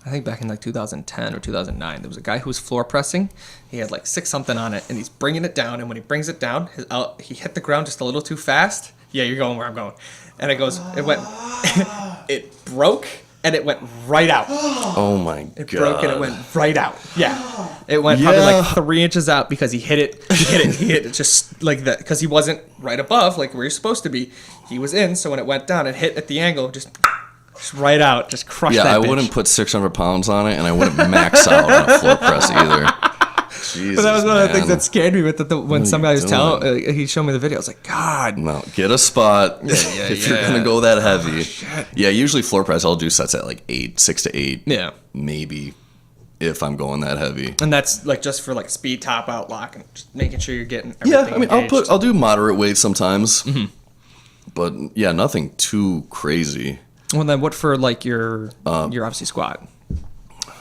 I think back in like 2010 or 2009, there was a guy who was floor pressing. He had like 6 something on it, and he's bringing it down. And when he brings it down, he hit the ground just a little too fast. Yeah, you're going where I'm going. And it went, it broke, and it went right out. Oh my It god! broke, and it went right out. Yeah, it went probably Yeah. like 3 inches out because he hit it. He hit it just like that because he wasn't right above like where you're supposed to be. He was in, so when it went down, it hit at the angle, just right out, just crushed Yeah, that I bitch. wouldn't put 600 pounds on it, and I wouldn't max out on a floor press either. Jesus, But that was one of the things man. that scared me with it. When are somebody you was telling, he showed me the video. I was like, God. No, get a spot if you're gonna go that heavy. Yeah, usually floor press I'll do sets at like 6 to 8. Yeah. Maybe if I'm going that heavy. And that's like just for like speed top out lock and just making sure you're getting Yeah, everything I mean engaged. I'll do moderate weight sometimes, but yeah, nothing too crazy. Well, then what for like your obviously squat?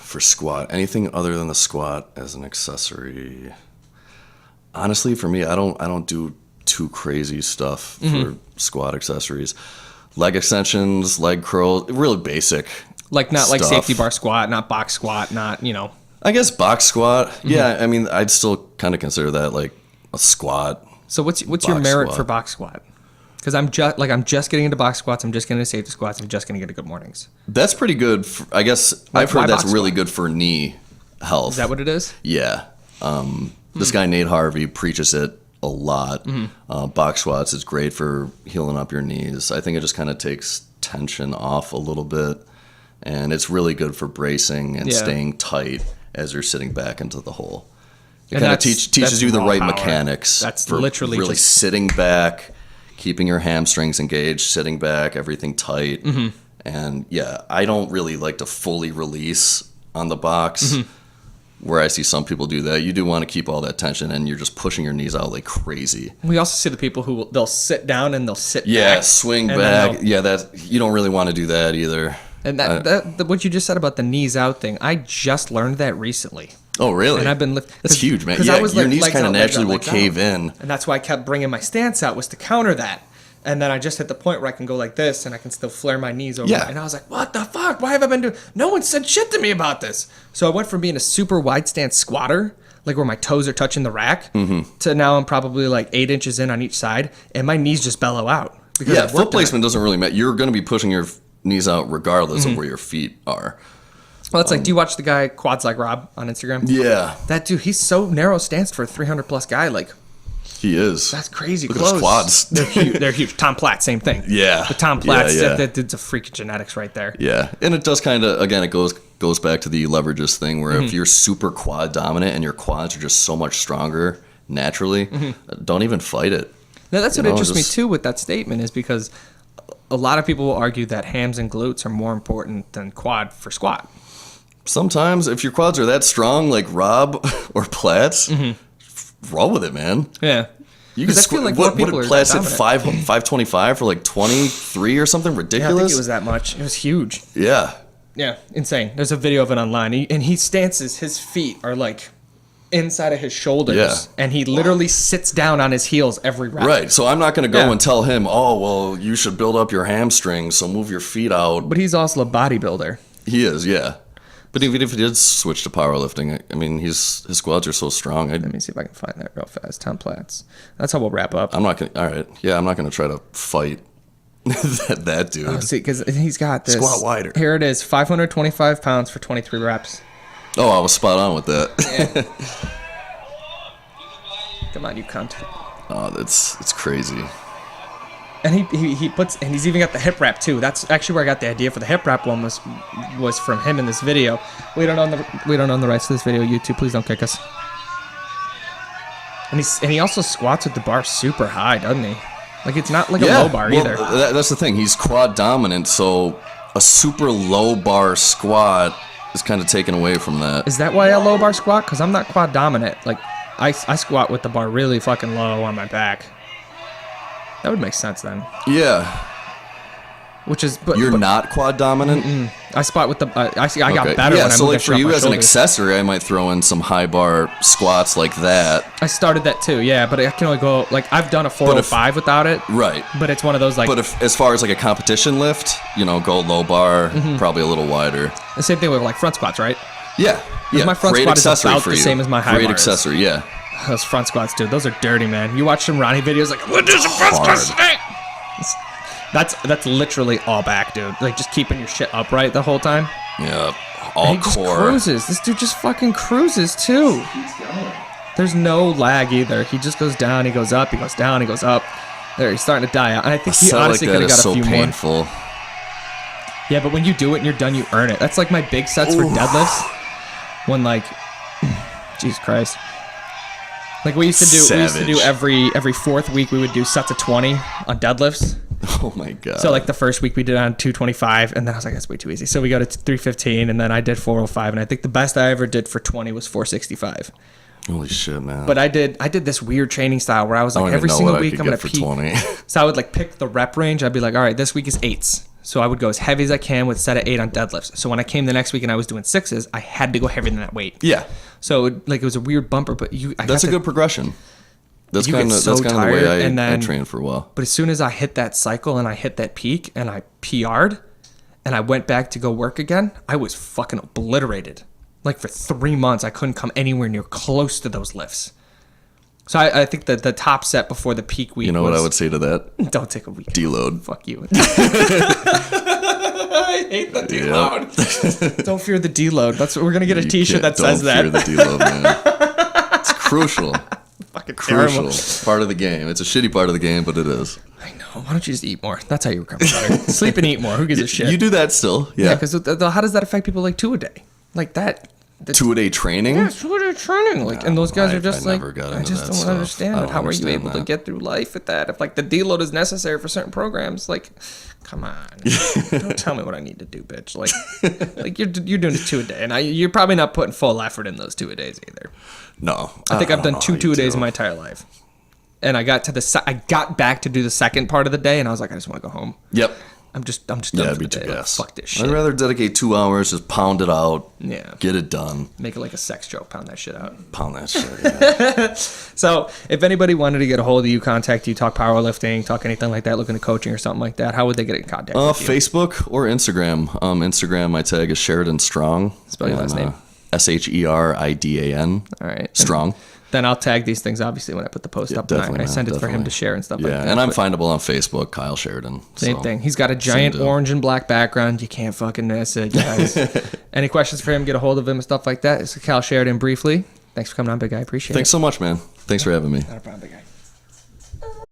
For squat, anything other than the squat as an accessory. Honestly, for me, I don't do too crazy stuff for squat accessories. Leg extensions, leg curls, really basic. Like not like stuff. safety bar squat, not box squat, not, I guess box squat. Yeah, I mean, I'd still kind of consider that like a squat. So what's your Box merit squat. for box squat? Because I'm just getting into box squats. I'm just getting into safety squats. I'm just going to get to good mornings. That's pretty good. I guess Why- I've why heard that's box really squat? good for knee health. Is that what it is? Yeah. This guy Nate Harvey preaches it a lot. Box squats is great for healing up your knees. I think it just kind of takes tension off a little bit, and it's really good for bracing and Yeah. staying tight as you're sitting back into the hole. It And kind of that's teaches you the raw right power. mechanics. That's for literally really just- sitting back, keeping your hamstrings engaged, sitting back, everything tight. Mm-hmm. And yeah, I don't really like to fully release on the box. Mm-hmm. Where I see some people do that. You do want to keep all that tension, and you're just pushing your knees out like crazy. We also see the people who they'll sit down and they'll sit Yeah, back. swing and then back. they'll- Yeah, that you don't really want to do that either. And what you just said about the knees out thing, I just learned that recently. Oh, really? And I've been lifting. That's huge, man. Yeah, your knees kind of naturally will cave in. And that's why I kept bringing my stance out, was to counter that. And then I just hit the point where I can go like this, and I can still flare my knees over. Yeah. And I was like, what the fuck? Why have I been doing? No one said shit to me about this. So I went from being a super wide stance squatter, like where my toes are touching the rack, to now I'm probably like 8 inches in on each side, and my knees just bellow out. Yeah, foot placement doesn't really matter. You're going to be pushing your knees out regardless of where your feet are. Well, it's like, do you watch the guy Quads Like Rob on Instagram? Yeah. That dude, he's so narrow stanced for a 300 plus guy. Like, he is. that's crazy. Look close. at his quads. They're huge. They're huge. Tom Platt, same thing. Yeah. The Tom Platt, Yeah. that dude's a freak of genetics right there. Yeah, and it does kind of, again, it goes back to the leverages thing, where if you're super quad dominant and your quads are just so much stronger naturally, don't even fight it. Now, that's what interests me too with that statement, is because a lot of people will argue that hams and glutes are more important than quad for squat. Sometimes, if your quads are that strong, like Rob or Platt's, roll with it, man. Yeah. You can I feel like what more people did are Platt's that hit dominant. 525 for like 23 or something Yeah, I ridiculous? think it was that much. It was huge. Yeah. Yeah, insane. There's a video of it online, and he stances, his feet are like inside of his shoulders, Yeah. and he literally sits down on his heels every rep. Right. So I'm not going to go Yeah. and tell him, oh, well, you should build up your hamstrings, so move your feet out. But he's also a bodybuilder. He is, yeah. But even if he did switch to powerlifting, I mean, his squats are so strong. Let me see if I can find that real fast. Tom Platts. That's how we'll wrap up. I'm not going to, all right. Yeah, I'm not going to try to fight that dude. Oh, see, because he's got this. Squat wider. Here it is, 525 pounds for 23 reps. Oh, I was spot on with that. Come on, you cunt. Oh, it's crazy. And he puts, and he's even got the hip wrap too. That's actually where I got the idea for the hip wrap one, was from him in this video. We don't own the rights to this video. YouTube, please don't kick us. And he also squats with the bar super high, doesn't he? Like, it's not like a low bar either. That's the thing. He's quad dominant, so a super low bar squat is kind of taken away from that. Is that why I low bar squat? Because I'm not quad dominant. Like, I squat with the bar really fucking low on my back. That would make sense then. Yeah. Which is, You're not quad dominant? I spot with the. I got Okay. better Yeah, when I so moved like that for shit you off my as an shoulders. accessory, I might throw in some high bar squats like that. I started that too, yeah, but I can only go, like, I've done a 405 without it. Right. But it's one of those, like, But if, as far as like a competition lift, go low bar, probably a little wider. the same thing with like front squats, right? Yeah. Yeah. my front Great squat is accessory about for the you. same as my high Great bars. accessory, yeah. Those front squats, dude, those are dirty, man. You watch some Ronnie videos, like, we'll do some front squats today. That's literally all back, dude. Like, just keeping your shit upright the whole time. Yeah. And All he just core. cruises. This dude just fucking cruises too. Keeps going. There's no lag either. He just goes down, he goes up, he goes down, he goes up. There, he's starting to die out. And I think he Set like honestly that could have is got so a few more. painful. Yeah, but when you do it and you're done, you earn it. That's like my big sets for deadlifts. When like, Jesus Christ. Like we used to do Savage. every fourth week we would do sets of 20 on deadlifts. Oh my god. So like the first week we did on 225, and then I was like, that's way too easy. So we go to 315, and then I did 405, and I think the best I ever did for 20 was 465. Holy shit, man. But I did this weird training style where I was I like, don't every even know single what I week could I'm gonna get for peak. 20. So I would like pick the rep range. I'd be like, all right, this week is 8s. So I would go as heavy as I can with a set of 8 on deadlifts. So when I came the next week and I was doing 6s, I had to go heavier than that weight. Yeah. So it was a weird bumper, but That's a good progression. That's You kind get of so the way tired, I and then- trained for a while. But as soon as I hit that cycle and I hit that peak and I PR'd and I went back to go work again, I was fucking obliterated. Like for 3 months, I couldn't come anywhere near close to those lifts. So I think that the top set before the peak week You know what I would say to that? Don't take a week. Deload. Fuck you. I hate the deload. Don't fear the deload. That's what we're gonna get a T-shirt that says that. Don't fear the deload, man. It's crucial. Fucking Crucial. terrible. Part of the game. It's a shitty part of the game, but it is. I know. Why don't you just eat more? That's how you recover better. Sleep and eat more. Who gives a shit? You do that still. Yeah, Yeah. because how does that affect people like 2 a day? Like that. 2-a-day training? Yeah, 2 a day training. Like, and those guys I- are just I like, never got I into just that don't stuff. understand I it. don't How are you understand able to that. get through life with that? If like the deload is necessary for certain programs, like, come on, don't tell me what I need to do, bitch. Like you're doing it 2 a day, and you're probably not putting full effort in those 2 a days either. No. I think I've don't done know two how you 2 a days do. in my entire life. And I got back to do the second part of the day, and I was like, I just want to go home. Yep. I'm just done Yeah, for it'd be the too day. Like, gas. fuck this shit. I'd rather dedicate 2 hours, just pound it out. Yeah. Get it done. Make it like a sex joke. Pound that shit out. Pound that shit. Yeah. So if anybody wanted to get a hold of you, contact you, talk powerlifting, talk anything like that, looking at coaching or something like that, how would they get in contact with you? Facebook or Instagram. Instagram, my tag is Sheridan Strong. Spell your last name. Sheridan. All right. Strong. Then I'll tag these things, obviously, when I put the post up. definitely, And I send it for him definitely. to share and stuff like that. Yeah, and I'm But findable on Facebook, Kyle Sheridan. same so. thing. He's got a giant deal. orange and black background. You can't fucking miss it, guys. Any questions for him, get a hold of him and stuff like that. It's Kyle Sheridan briefly. Thanks for coming on, big guy. Appreciate Thanks it. so much, man. Thanks for having me. Not a problem, big guy.